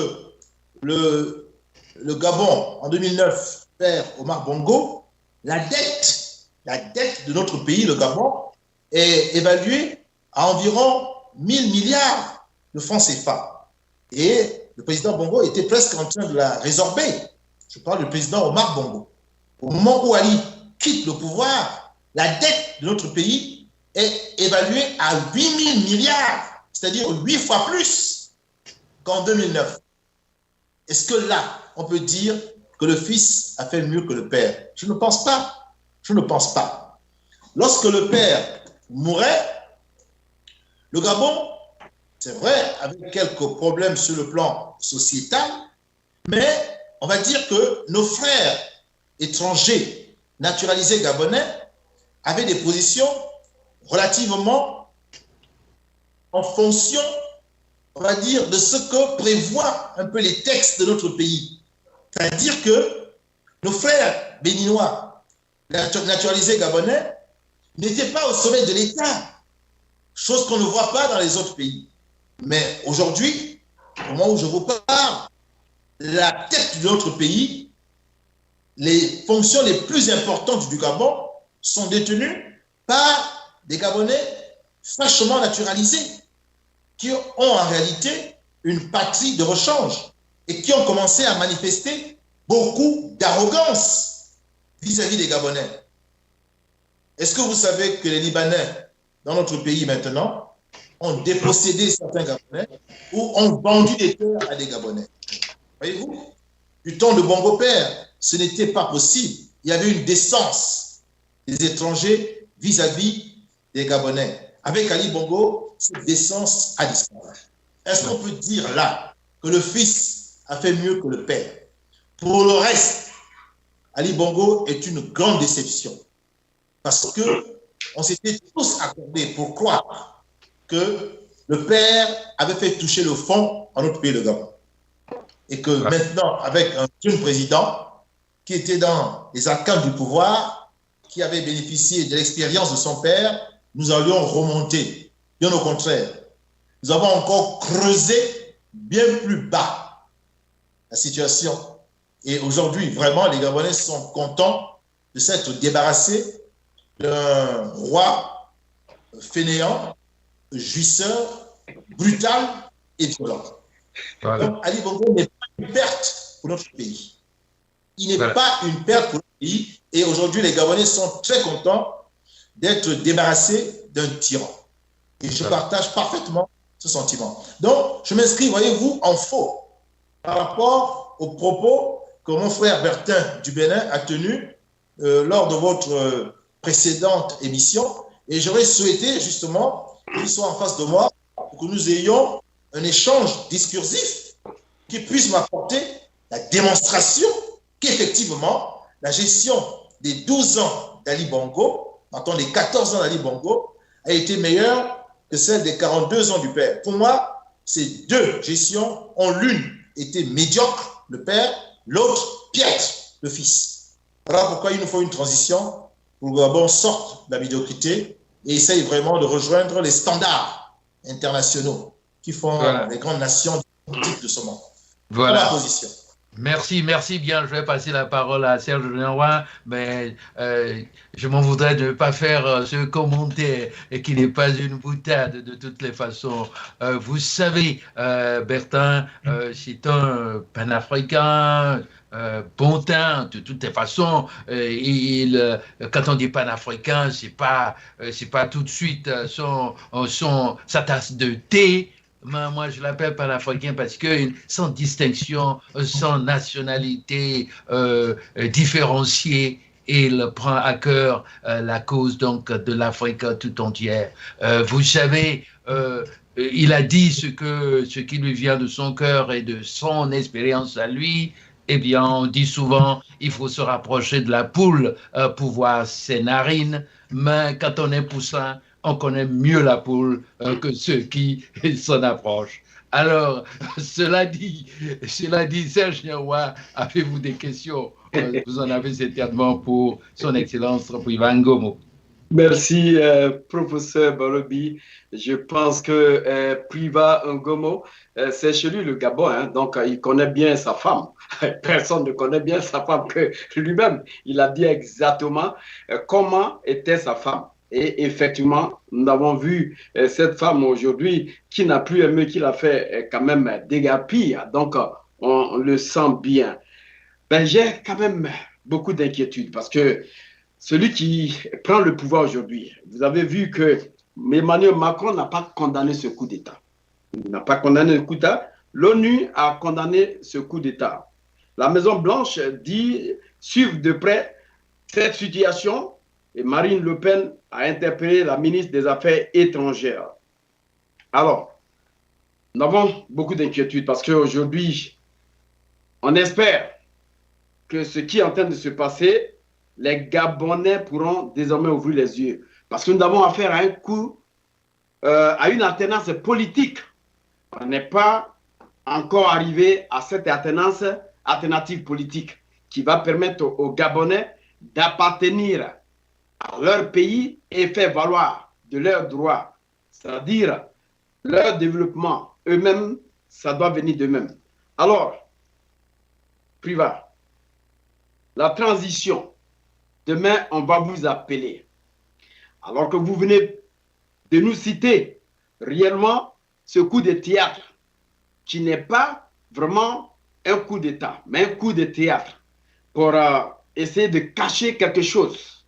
le Gabon, en 2009, perd Omar Bongo, la dette de notre pays, le Gabon, est évaluée à environ 1000 milliards de francs CFA. Et le président Bongo était presque en train de la résorber. Je parle du président Omar Bongo. Au moment où Ali quitte le pouvoir, la dette de notre pays est évaluée à 8000 milliards, c'est-à-dire 8 fois plus qu'en 2009. Est-ce que là, on peut dire que le fils a fait mieux que le père? Je ne pense pas. Je ne pense pas. Lorsque le père mourait, le Gabon, c'est vrai, avait quelques problèmes sur le plan sociétal, mais on va dire que nos frères étrangers naturalisés gabonais avaient des positions relativement en fonction, on va dire, de ce que prévoient un peu les textes de notre pays. C'est-à-dire que nos frères béninois naturalisés gabonais n'étaient pas au sommet de l'État, chose qu'on ne voit pas dans les autres pays. Mais aujourd'hui, au moment où je vous parle, la tête de notre pays, les fonctions les plus importantes du Gabon sont détenues par des Gabonais fraîchement naturalisés qui ont en réalité une patrie de rechange et qui ont commencé à manifester beaucoup d'arrogance vis-à-vis des Gabonais. Est-ce que vous savez que les Libanais, dans notre pays maintenant, ont dépossédé certains Gabonais ou ont vendu des terres à des Gabonais? Voyez-vous, du temps de Bongo Père, ce n'était pas possible. Il y avait une décence des étrangers vis-à-vis des Gabonais. Avec Ali Bongo, cette décence a disparu. Est-ce qu'on peut dire là que le fils a fait mieux que le père? Pour le reste, Ali Bongo est une grande déception. Parce qu'on s'était tous accordés pour croire que le père avait fait toucher le fond en notre pays, le Gabon. Et que maintenant, avec un jeune président qui était dans les arcanes du pouvoir, qui avait bénéficié de l'expérience de son père, nous allions remonter. Bien au contraire, nous avons encore creusé bien plus bas la situation. Et aujourd'hui, vraiment, les Gabonais sont contents de s'être débarrassés d'un roi fainéant, jouisseur, brutal et violent. Voilà. Donc, Ali Bongo n'est pas une perte pour notre pays. Il n'est pas une perte pour notre pays. Et aujourd'hui, les Gabonais sont très contents d'être débarrassés d'un tyran. Et je partage parfaitement ce sentiment. Donc, je m'inscris, voyez-vous, en faux par rapport aux propos que mon frère Bertin du Bénin a tenus lors de votre précédente émission. Et j'aurais souhaité, justement, qu'il soit en face de moi pour que nous ayons un échange discursif qui puisse m'apporter la démonstration qu'effectivement, la gestion des 12 ans d'Ali Bongo, pardon, les 14 ans d'Ali Bongo, a été meilleure que celle des 42 ans du père. Pour moi, ces deux gestions ont l'une été médiocre, le père, l'autre piètre, le fils. Voilà pourquoi il nous faut une transition pour que le Gabon sorte de la médiocrité et essaye vraiment de rejoindre les standards internationaux qui font les grandes nations de ce monde. Voilà. Ma position. Merci bien. Je vais passer la parole à Serge Leroy, mais je m'en voudrais de ne pas faire ce commentaire qui n'est pas une boutade de toutes les façons. Vous savez, Bertin, c'est un panafricain, bon teint, de toutes les façons. Quand on dit panafricain, c'est pas tout de suite sa tasse de thé. Moi, je l'appelle panafricain parce que sans distinction, sans nationalité différenciée, il prend à cœur la cause donc de l'Afrique tout entière. Vous savez, il a dit ce qui lui vient de son cœur et de son expérience à lui. Eh bien, on dit souvent, il faut se rapprocher de la poule pour voir ses narines, mais quand on est poussin, on connaît mieux la poule que ceux qui s'en approchent. Alors, cela dit, Serge Leroy, avez-vous des questions? Vous en avez certainement pour son Excellence Priva Ngomo. Merci, professeur Balobi. Je pense que Priva Ngomo, c'est chez lui le Gabon, hein, donc il connaît bien sa femme. Personne ne connaît bien sa femme que lui-même. Il a dit exactement comment était sa femme. Et effectivement, nous avons vu cette femme aujourd'hui qui n'a plus aimé, qui l'a fait quand même dégapir. Donc, on le sent bien. Ben, j'ai quand même beaucoup d'inquiétudes parce que celui qui prend le pouvoir aujourd'hui, vous avez vu que Emmanuel Macron n'a pas condamné ce coup d'État. Il n'a pas condamné le coup d'État. L'ONU a condamné ce coup d'État. La Maison-Blanche dit suivre de près cette situation. Et Marine Le Pen a interpellé la ministre des Affaires étrangères. Alors, nous avons beaucoup d'inquiétudes parce qu'aujourd'hui, on espère que ce qui est en train de se passer, les Gabonais pourront désormais ouvrir les yeux. Parce que nous avons affaire à un coup, à une alternance politique. On n'est pas encore arrivé à cette alternance alternative politique qui va permettre aux Gabonais d'appartenir à leur pays et faire valoir de leurs droits, c'est-à-dire leur développement eux-mêmes, ça doit venir d'eux-mêmes. Alors, Priva, la transition, demain, on va vous appeler. Alors que vous venez de nous citer réellement ce coup de théâtre, qui n'est pas vraiment un coup d'État, mais un coup de théâtre pour essayer de cacher quelque chose.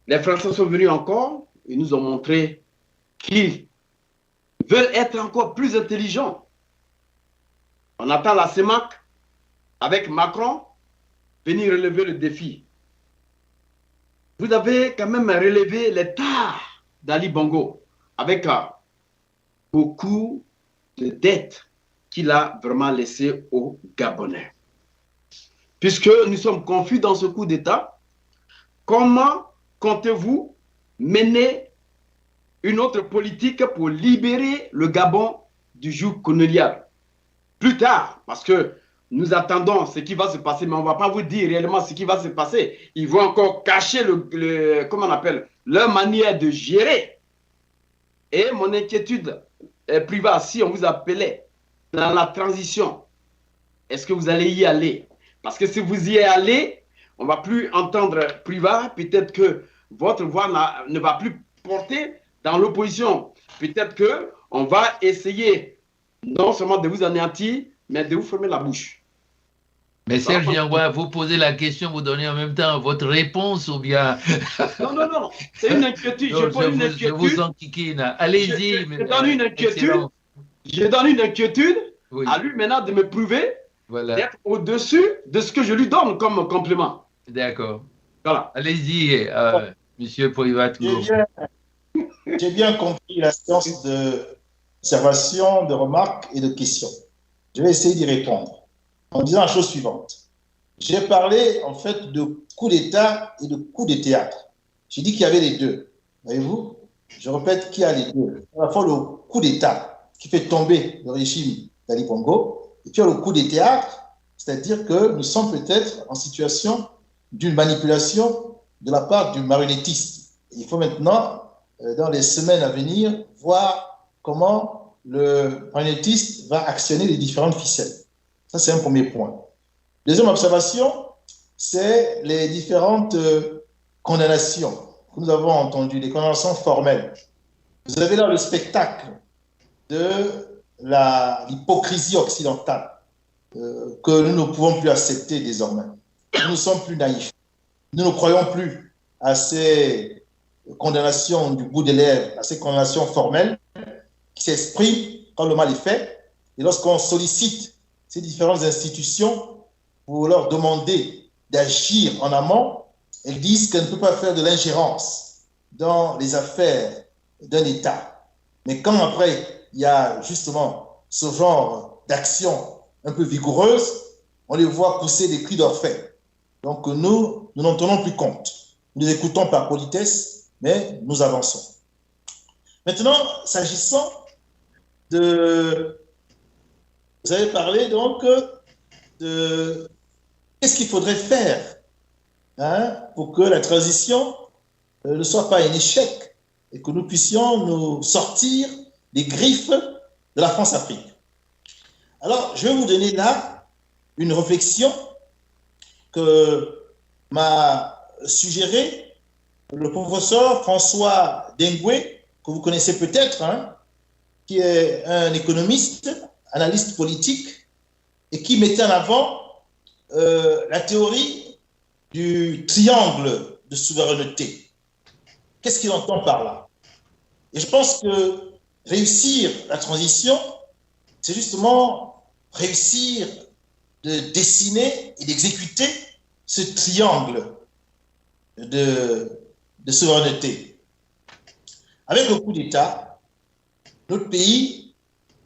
Les Français sont venus encore, ils nous ont montré qu'ils veulent être encore plus intelligents. On attend la CEMAC avec Macron venir relever le défi. Vous avez quand même relevé les tares d'Ali Bongo avec beaucoup de dettes qu'il a vraiment laissées aux Gabonais. Puisque nous sommes confus dans ce coup d'État, comment comptez-vous mener une autre politique pour libérer le Gabon du joug colonial? Plus tard, parce que nous attendons ce qui va se passer, mais on ne va pas vous dire réellement ce qui va se passer. Ils vont encore cacher comment on appelle, leur manière de gérer. Et mon inquiétude privée, si on vous appelait dans la transition, est-ce que vous allez y aller? Parce que si vous y allez, on ne va plus entendre Priva, peut-être que votre voix ne va plus porter dans l'opposition. Peut-être qu'on va essayer non seulement de vous anéantir, mais de vous fermer la bouche. Mais Serge Yangoua, vous posez la question, vous donnez en même temps votre réponse ou bien... Non, c'est une inquiétude. Je vous enquiquine. Allez-y. Je donne une inquiétude. Je donne une inquiétude à lui maintenant de me prouver d'être au-dessus de ce que je lui donne comme complément. D'accord. Voilà. Allez-y, monsieur Privat. J'ai bien compris la séance d'observation, de remarques et de questions. Je vais essayer d'y répondre en disant la chose suivante. J'ai parlé en fait de coup d'État et de coup de théâtre. J'ai dit qu'il y avait les deux. Voyez-vous? Je répète qu'il y a les deux. À la fois le coup d'État qui fait tomber le régime d'Ali Bongo, et puis il y a le coup de théâtre, c'est-à-dire que nous sommes peut-être en situation d'une manipulation de la part du marionnettiste. Il faut maintenant, dans les semaines à venir, voir comment le magnétiste va actionner les différentes ficelles. Ça, c'est un premier point. Deuxième observation, c'est les différentes condamnations que nous avons entendues, les condamnations formelles. Vous avez là le spectacle de l'hypocrisie occidentale que nous ne pouvons plus accepter désormais. Nous ne sommes plus naïfs. Nous ne croyons plus à ces condamnations du bout des lèvres, à ces condamnations formelles qui s'expriment quand le mal est fait. Et lorsqu'on sollicite ces différentes institutions pour leur demander d'agir en amont, elles disent qu'elles ne peuvent pas faire de l'ingérence dans les affaires d'un État. Mais quand après, il y a justement ce genre d'action un peu vigoureuse, on les voit pousser des cris d'orfèvre. Donc nous n'en tenons plus compte. Nous les écoutons par politesse, mais nous avançons. Maintenant, s'agissant de... Vous avez parlé donc de qu'est-ce qu'il faudrait faire pour que la transition ne soit pas un échec et que nous puissions nous sortir des griffes de la France-Afrique. Alors, je vais vous donner là une réflexion que m'a suggéré le professeur François Dengue, que vous connaissez peut-être, qui est un économiste, analyste politique, et qui mettait en avant la théorie du triangle de souveraineté. Qu'est-ce qu'il entend par là? Et je pense que réussir la transition, c'est justement réussir de dessiner et d'exécuter ce triangle de souveraineté. Avec le coup d'État, notre pays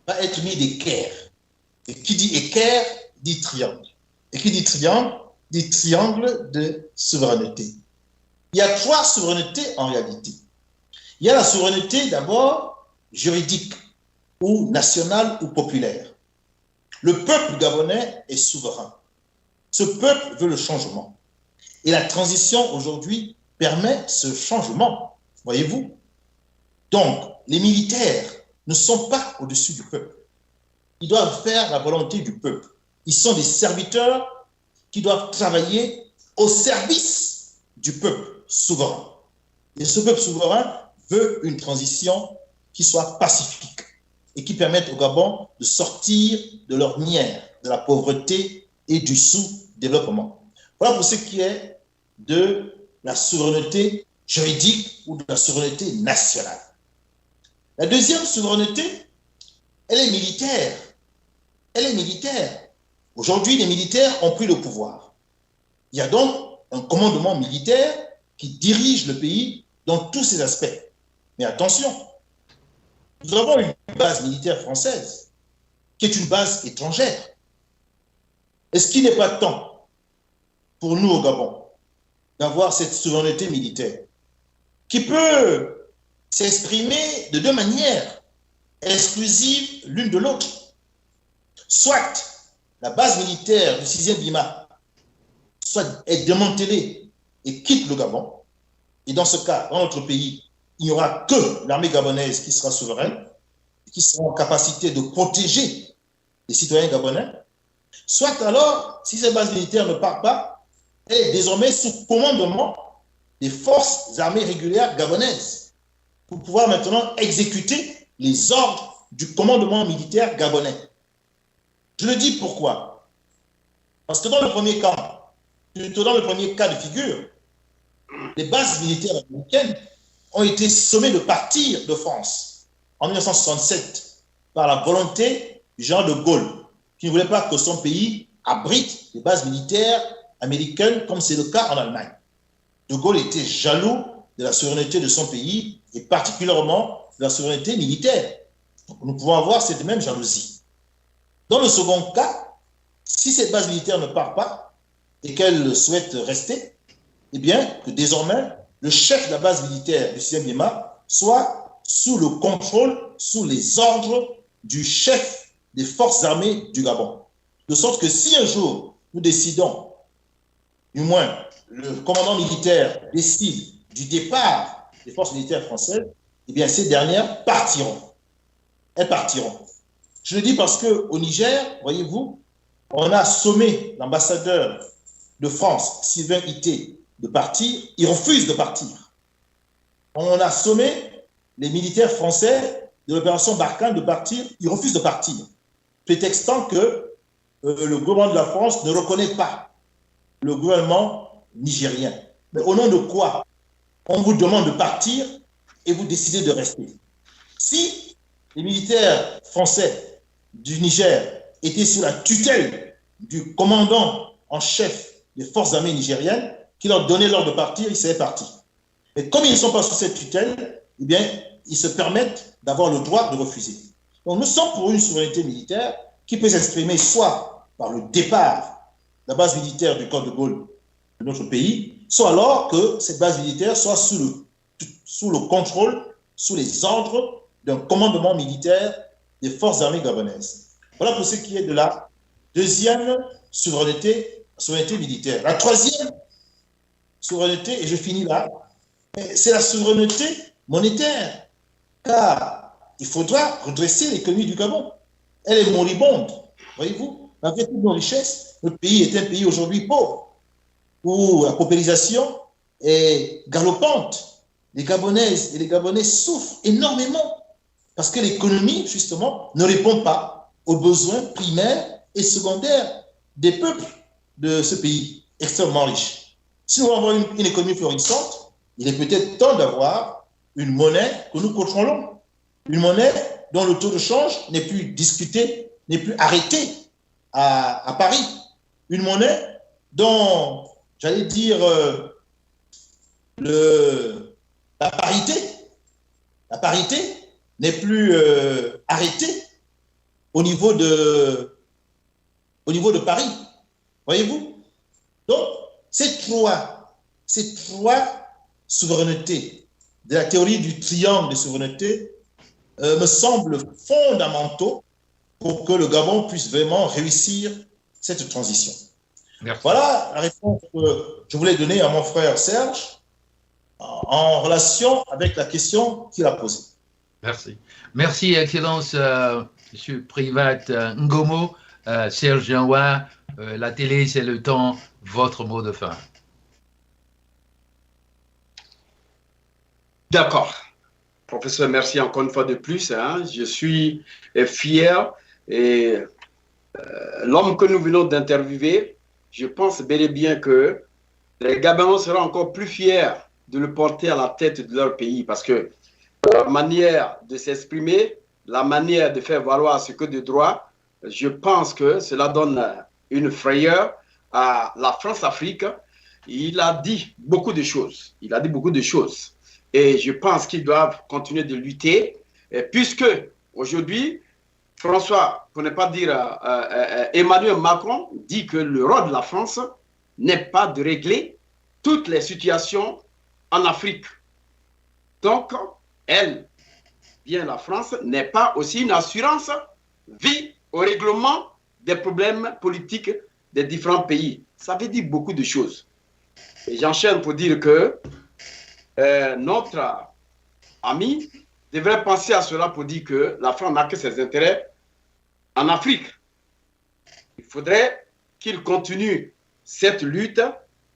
va être mis d'équerre. Et qui dit équerre, dit triangle. Et qui dit triangle de souveraineté. Il y a 3 souverainetés en réalité. Il y a la souveraineté d'abord juridique, ou nationale ou populaire. Le peuple gabonais est souverain. Ce peuple veut le changement. Et la transition aujourd'hui permet ce changement, voyez-vous. Donc, les militaires ne sont pas au-dessus du peuple. Ils doivent faire la volonté du peuple. Ils sont des serviteurs qui doivent travailler au service du peuple souverain. Et ce peuple souverain veut une transition qui soit pacifique et qui permette au Gabon de sortir de l'ornière, de la pauvreté et du sous-développement. Voilà pour ce qui est de la souveraineté juridique ou de la souveraineté nationale. La deuxième souveraineté, elle est militaire. Elle est militaire. Aujourd'hui, les militaires ont pris le pouvoir. Il y a donc un commandement militaire qui dirige le pays dans tous ses aspects. Mais attention, nous avons une base militaire française qui est une base étrangère. Est-ce qu'il n'est pas temps pour nous au Gabon d'avoir cette souveraineté militaire qui peut s'exprimer de 2 manières exclusives l'une de l'autre? Soit la base militaire du 6e BIMA soit est démantelée et quitte le Gabon, et dans ce cas, dans notre pays, il n'y aura que l'armée gabonaise qui sera souveraine, qui sera en capacité de protéger les citoyens gabonais. Soit alors, si cette base militaire ne part pas, elle est désormais sous commandement des forces armées régulières gabonaises pour pouvoir maintenant exécuter les ordres du commandement militaire gabonais. Je le dis pourquoi? Parce que dans le premier cas, plutôt dans le premier cas de figure, les bases militaires américaines ont été sommées de partir de France en 1967 par la volonté du général de Gaulle, qui ne voulait pas que son pays abrite les bases militaires américaines comme c'est le cas en Allemagne. De Gaulle était jaloux de la souveraineté de son pays et particulièrement de la souveraineté militaire. Donc, nous pouvons avoir cette même jalousie. Dans le second cas, si cette base militaire ne part pas et qu'elle souhaite rester, eh bien, que désormais, le chef de la base militaire du 6e BIMA soit sous le contrôle, sous les ordres du chef des forces armées du Gabon. De sorte que si un jour nous décidons, du moins le commandant militaire décide du départ des forces militaires françaises, eh bien ces dernières partiront. Elles partiront. Je le dis parce qu'au Niger, voyez-vous, on a sommé l'ambassadeur de France, Sylvain Ité, de partir. Il refuse de partir. On a sommé les militaires français de l'opération Barkhane de partir. Ils refusent de partir, prétextant que le gouvernement de la France ne reconnaît pas le gouvernement nigérien. Mais au nom de quoi on vous demande de partir et vous décidez de rester? Si les militaires français du Niger étaient sous la tutelle du commandant en chef des forces armées nigériennes, qui leur donnait l'ordre de partir, ils seraient partis. Mais comme ils ne sont pas sous cette tutelle, eh bien, ils se permettent d'avoir le droit de refuser. Donc nous sommes pour une souveraineté militaire qui peut s'exprimer soit par le départ de la base militaire du camp de Gaulle de notre pays, soit alors que cette base militaire soit sous le contrôle, sous les ordres d'un commandement militaire des forces armées gabonaises. Voilà pour ce qui est de la deuxième souveraineté militaire. La troisième souveraineté, et je finis là, c'est la souveraineté monétaire, car il faudra redresser l'économie du Gabon. Elle est moribonde, voyez-vous, malgré toutes nos richesses, notre pays est un pays aujourd'hui pauvre, où la paupérisation est galopante. Les Gabonaises et les Gabonais souffrent énormément, parce que l'économie, justement, ne répond pas aux besoins primaires et secondaires des peuples de ce pays extrêmement riche. Si nous avons une économie florissante, il est peut-être temps d'avoir une monnaie que nous contrôlons, une monnaie dont le taux de change n'est plus discuté, n'est plus arrêté à Paris, une monnaie dont, j'allais dire, la parité n'est plus arrêtée au niveau de Paris. Voyez-vous? Donc, ces trois souverainetés de la théorie du triangle de souveraineté me semblent fondamentaux pour que le Gabon puisse vraiment réussir cette transition. Merci. Voilà la réponse que je voulais donner à mon frère Serge en relation avec la question qu'il a posée. Merci. Merci, Excellence, Monsieur Privat Ngomo, Serge Janwa. La télé, c'est le temps. Votre mot de fin. D'accord. Professeur, merci encore une fois de plus. Je suis fier et l'homme que nous venons d'interviewer, je pense bel et bien que les Gabonais seront encore plus fiers de le porter à la tête de leur pays parce que la manière de s'exprimer, la manière de faire valoir ce que de droit, je pense que cela donne une frayeur à la France-Afrique. Il a dit beaucoup de choses. Et je pense qu'ils doivent continuer de lutter, puisque aujourd'hui, François, pour ne pas dire Emmanuel Macron, dit que le rôle de la France n'est pas de régler toutes les situations en Afrique. Donc, la France n'est pas aussi une assurance vie au règlement des problèmes politiques des différents pays. Ça veut dire beaucoup de choses. Et j'enchaîne pour dire que notre ami devrait penser à cela pour dire que la France n'a que ses intérêts en Afrique. Il faudrait qu'il continue cette lutte.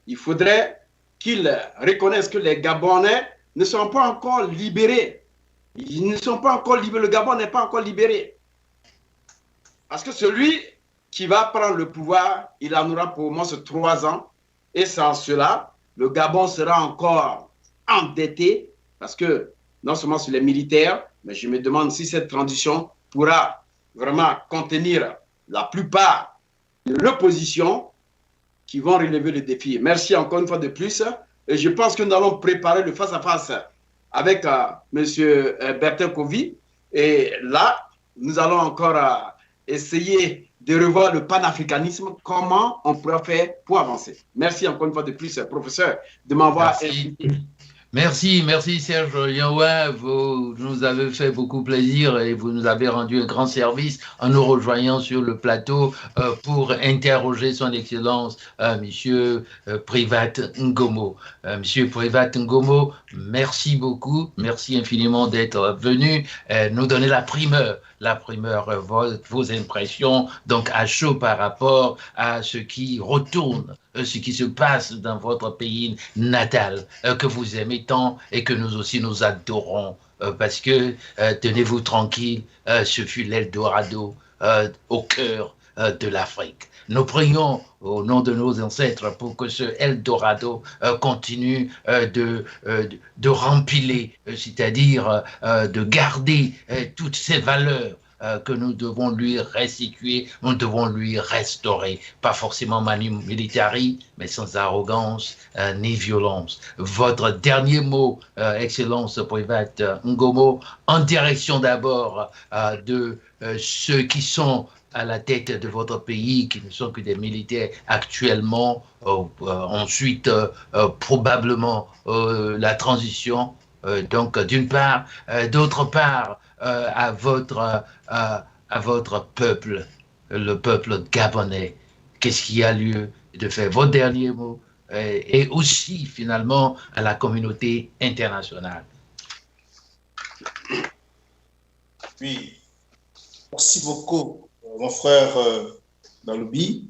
Il faudrait qu'il reconnaisse que les Gabonais ne sont pas encore libérés. Ils ne sont pas encore libérés. Le Gabon n'est pas encore libéré. Parce que celui qui va prendre le pouvoir, il en aura pour au moins 3 ans. Et sans cela, le Gabon sera encore endetté. Parce que non seulement sur les militaires, mais je me demande si cette transition pourra vraiment contenir la plupart de l'opposition qui vont relever le défi. Merci encore une fois de plus. Et je pense que nous allons préparer le face-à-face avec M. Bertin Kovi. Et là, nous allons encore essayer de revoir le panafricanisme, comment on pourra faire pour avancer. Merci encore une fois de plus, professeur, de m'avoir invité. Merci Serge Yanwa, vous nous avez fait beaucoup plaisir et vous nous avez rendu un grand service en nous rejoignant sur le plateau pour interroger son Excellence Monsieur Privat Ngomo. Monsieur Privat Ngomo, merci beaucoup, merci infiniment d'être venu nous donner la primeur, vos impressions, donc à chaud par rapport à ce qui retourne, ce qui se passe dans votre pays natal, que vous aimez tant et que nous aussi nous adorons, parce que, tenez-vous tranquille, ce fut l'Eldorado au cœur de l'Afrique. Nous prions au nom de nos ancêtres pour que ce Eldorado continue de rempiler, c'est-à-dire de garder toutes ces valeurs que nous devons lui restituer, nous devons lui restaurer, pas forcément manu militari, mais sans arrogance ni violence. Votre dernier mot, Excellence Privat Ngomo, en direction d'abord de ceux qui sont à la tête de votre pays, qui ne sont que des militaires actuellement, ensuite probablement la transition, donc d'une part, d'autre part, à votre peuple, le peuple gabonais. Qu'est-ce qui a lieu de faire vos derniers mots et aussi finalement à la communauté internationale. Oui, merci beaucoup mon frère Baloubi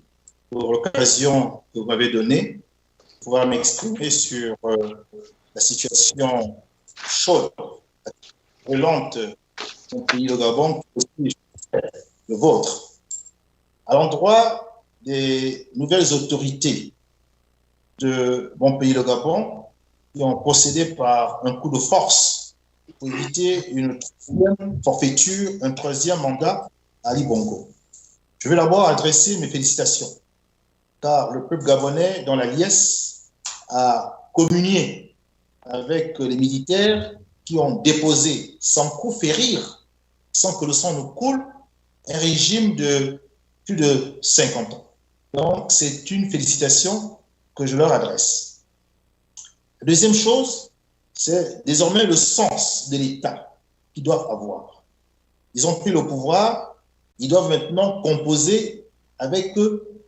pour l'occasion que vous m'avez donnée de pouvoir m'exprimer sur la situation chaude, brûlante mon pays, le Gabon, aussi le vôtre. À l'endroit des nouvelles autorités de mon pays, le Gabon, qui ont procédé par un coup de force pour éviter une troisième forfaiture, un troisième mandat à Ali Bongo. Je vais d'abord adresser mes félicitations, car le peuple gabonais, dans la liesse, a communié avec les militaires qui ont déposé, sans coup férir, sans que le sang ne coule, un régime de plus de 50 ans. Donc, c'est une félicitation que je leur adresse. La deuxième chose, c'est désormais le sens de l'État qu'ils doivent avoir. Ils ont pris le pouvoir, ils doivent maintenant composer avec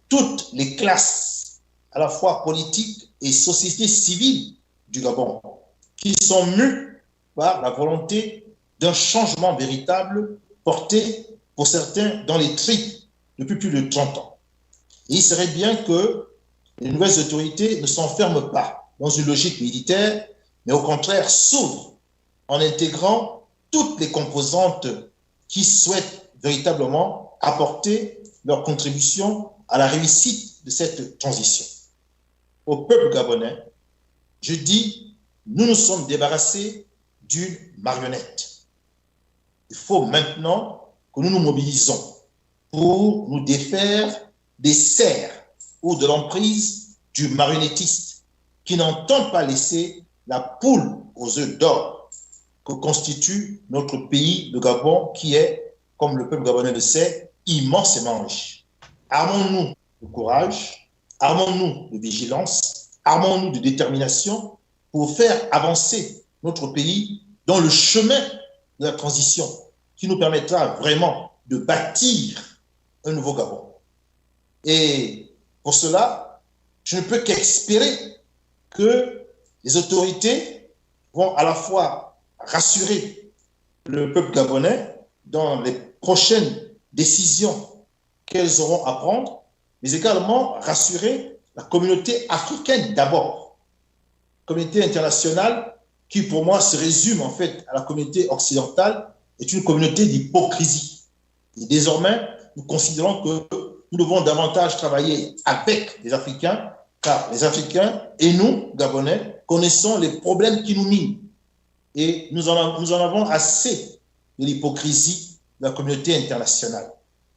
toutes les classes, à la fois politiques et sociétés civiles du Gabon, qui sont mues par la volonté d'un changement véritable porté, pour certains, dans les tripes depuis plus de 30 ans. Et il serait bien que les nouvelles autorités ne s'enferment pas dans une logique militaire, mais au contraire s'ouvrent en intégrant toutes les composantes qui souhaitent véritablement apporter leur contribution à la réussite de cette transition. Au peuple gabonais, je dis, nous nous sommes débarrassés d'une marionnette. Il faut maintenant que nous nous mobilisons pour nous défaire des serres ou de l'emprise du marionnettiste qui n'entend pas laisser la poule aux œufs d'or que constitue notre pays, le Gabon, qui est, comme le peuple gabonais le sait, immensément riche. Armons-nous de courage, armons-nous de vigilance, armons-nous de détermination pour faire avancer notre pays dans le chemin de la transition qui nous permettra vraiment de bâtir un nouveau Gabon. Et pour cela, je ne peux qu'espérer que les autorités vont à la fois rassurer le peuple gabonais dans les prochaines décisions qu'elles auront à prendre, mais également rassurer la communauté africaine d'abord. La communauté internationale, qui pour moi se résume en fait à la communauté occidentale, est une communauté d'hypocrisie. Et désormais, nous considérons que nous devons davantage travailler avec les Africains, car les Africains et nous, Gabonais, connaissons les problèmes qui nous minent. Et nous en avons assez de l'hypocrisie de la communauté internationale,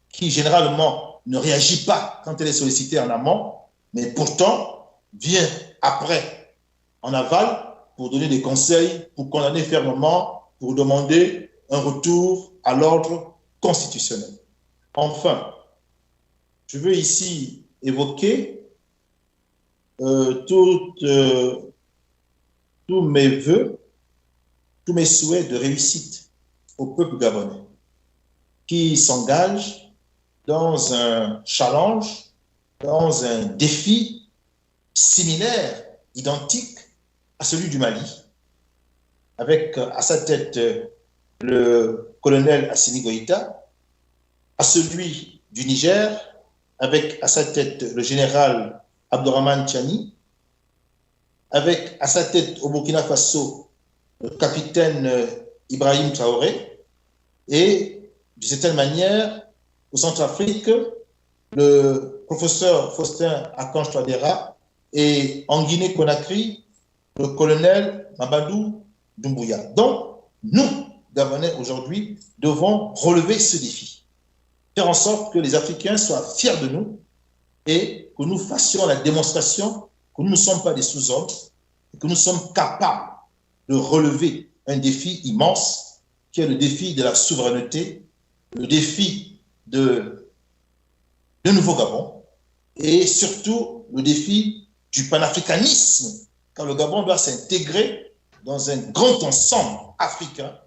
qui généralement ne réagit pas quand elle est sollicitée en amont, mais pourtant vient après, en aval, pour donner des conseils, pour condamner fermement, pour demander un retour à l'ordre constitutionnel. Enfin, je veux ici évoquer tous mes vœux, tous mes souhaits de réussite au peuple gabonais qui s'engage dans un challenge, dans un défi similaire, identique à celui du Mali, avec à sa tête le colonel Assimi Goïta, à celui du Niger, avec à sa tête le général Abdourahmane Tiani, avec à sa tête au Burkina Faso le capitaine Ibrahim Traoré, et d'une certaine manière, au Centrafrique, le professeur Faustin Akange Touadéra, et en Guinée-Conakry, le colonel Mamadou Doumbouya. Donc, nous, Gabonais, aujourd'hui, devons relever ce défi. Faire en sorte que les Africains soient fiers de nous et que nous fassions la démonstration que nous ne sommes pas des sous-hommes et que nous sommes capables de relever un défi immense qui est le défi de la souveraineté, le défi de nouveau Gabon et surtout le défi du panafricanisme, car le Gabon doit s'intégrer dans un grand ensemble africain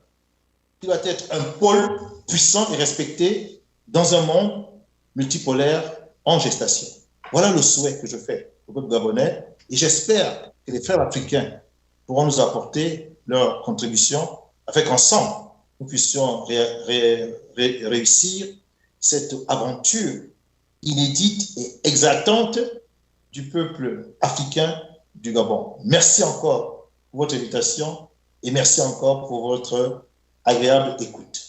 qui doit être un pôle puissant et respecté dans un monde multipolaire en gestation. Voilà le souhait que je fais au peuple gabonais et j'espère que les frères africains pourront nous apporter leur contribution afin qu'ensemble nous puissions réussir cette aventure inédite et exaltante du peuple africain du Gabon. Merci encore pour votre invitation et merci encore pour votre agréable écoute.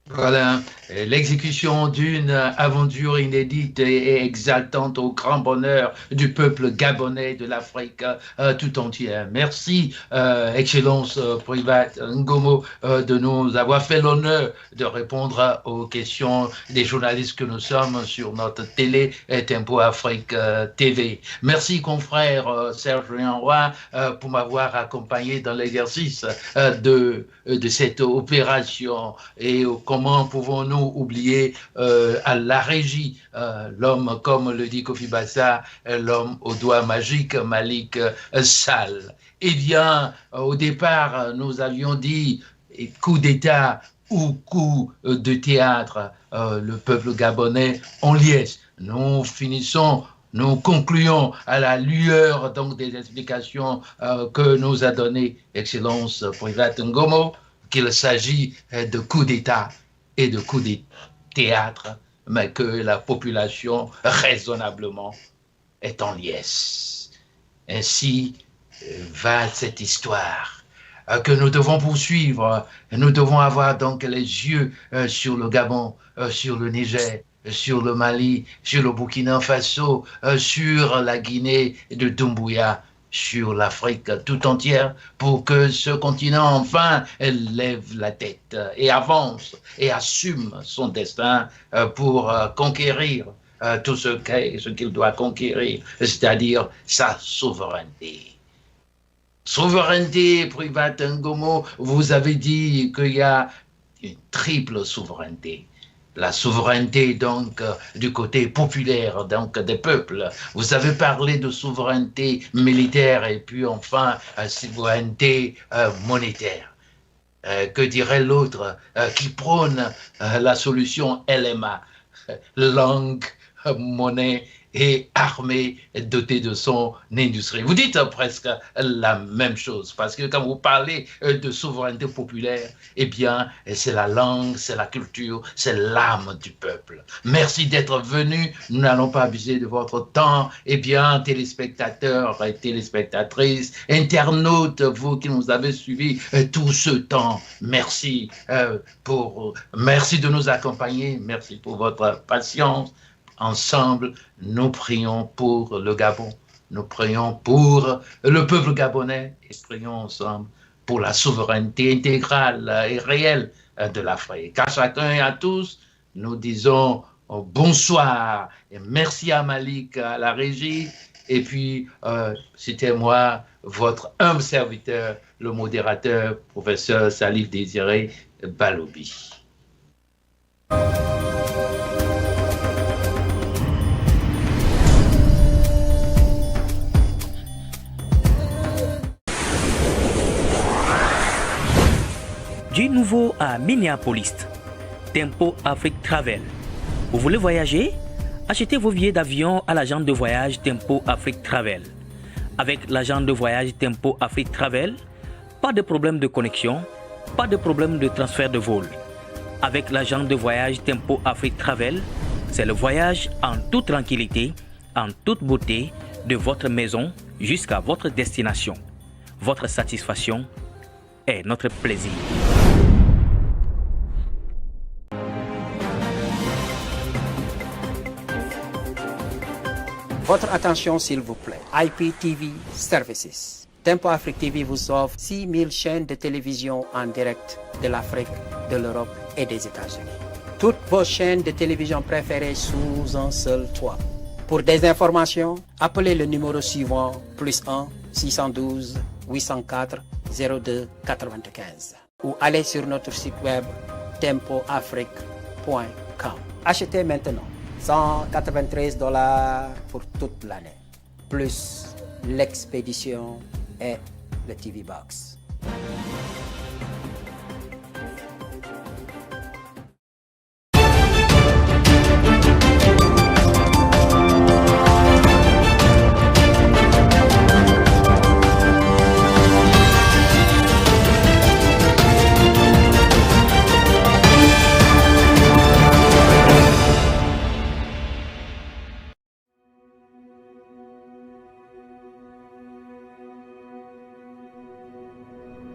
Voilà, l'exécution d'une aventure inédite et exaltante au grand bonheur du peuple gabonais de l'Afrique tout entière. Merci, Excellence Private Ngomo, de nous avoir fait l'honneur de répondre aux questions des journalistes que nous sommes sur notre télé Tempo Afrique TV. Merci, confrère Serge Rienroy, pour m'avoir accompagné dans l'exercice de cette opération et au comment pouvons-nous oublier à la régie, l'homme, comme le dit Kofi Bassa, l'homme aux doigts magiques, Malik Sall. Eh bien, au départ, nous avions dit coup d'État ou coup de théâtre, le peuple gabonais en liesse. Nous concluons à la lueur donc des explications que nous a donné Excellence Private Ngomo, qu'il s'agit de coup d'État et de coup de théâtre, mais que la population raisonnablement est en liesse. Ainsi va cette histoire que nous devons poursuivre. Nous devons avoir donc les yeux sur le Gabon, sur le Niger, sur le Mali, sur le Burkina Faso, sur la Guinée de Doumbouya, sur l'Afrique tout entière, pour que ce continent enfin lève la tête et avance et assume son destin pour conquérir tout ce qu'il doit conquérir, c'est-à-dire sa souveraineté. Souveraineté, Private Ngomo, vous avez dit qu'il y a une triple souveraineté. La souveraineté donc du côté populaire donc des peuples. Vous avez parlé de souveraineté militaire et puis enfin souveraineté monétaire. Que dirait l'autre qui prône la solution LMA, langue, monnaie et armée dotée de son industrie. Vous dites presque la même chose, parce que quand vous parlez de souveraineté populaire, eh bien, c'est la langue, c'est la culture, c'est l'âme du peuple. Merci d'être venu. Nous n'allons pas abuser de votre temps. Eh bien, téléspectateurs et téléspectatrices, internautes, vous qui nous avez suivis tout ce temps, merci merci de nous accompagner, merci pour votre patience. Ensemble, nous prions pour le Gabon, nous prions pour le peuple gabonais et prions ensemble pour la souveraineté intégrale et réelle de l'Afrique. À chacun et à tous, nous disons bonsoir et merci à Malik, à la régie. Et puis, c'était moi, votre humble serviteur, le modérateur, professeur Salif Désiré Balobi. Du nouveau à Minneapolis, Tempo Afrique Travel. Vous voulez voyager? Achetez vos billets d'avion à l'agent de voyage Tempo Afrique Travel. Avec l'agent de voyage Tempo Afrique Travel, pas de problème de connexion, pas de problème de transfert de vol. Avec l'agent de voyage Tempo Afrique Travel, c'est le voyage en toute tranquillité, en toute beauté, de votre maison jusqu'à votre destination. Votre satisfaction est notre plaisir. Votre attention s'il vous plaît. IPTV Services. Tempo Afrique TV vous offre 6000 chaînes de télévision en direct de l'Afrique, de l'Europe et des États-Unis. Toutes vos chaînes de télévision préférées sous un seul toit. Pour des informations, appelez le numéro suivant +1 612 804 02 95 ou allez sur notre site web tempoafrique.com. Achetez maintenant $193 pour toute l'année, plus l'expédition et le TV Box.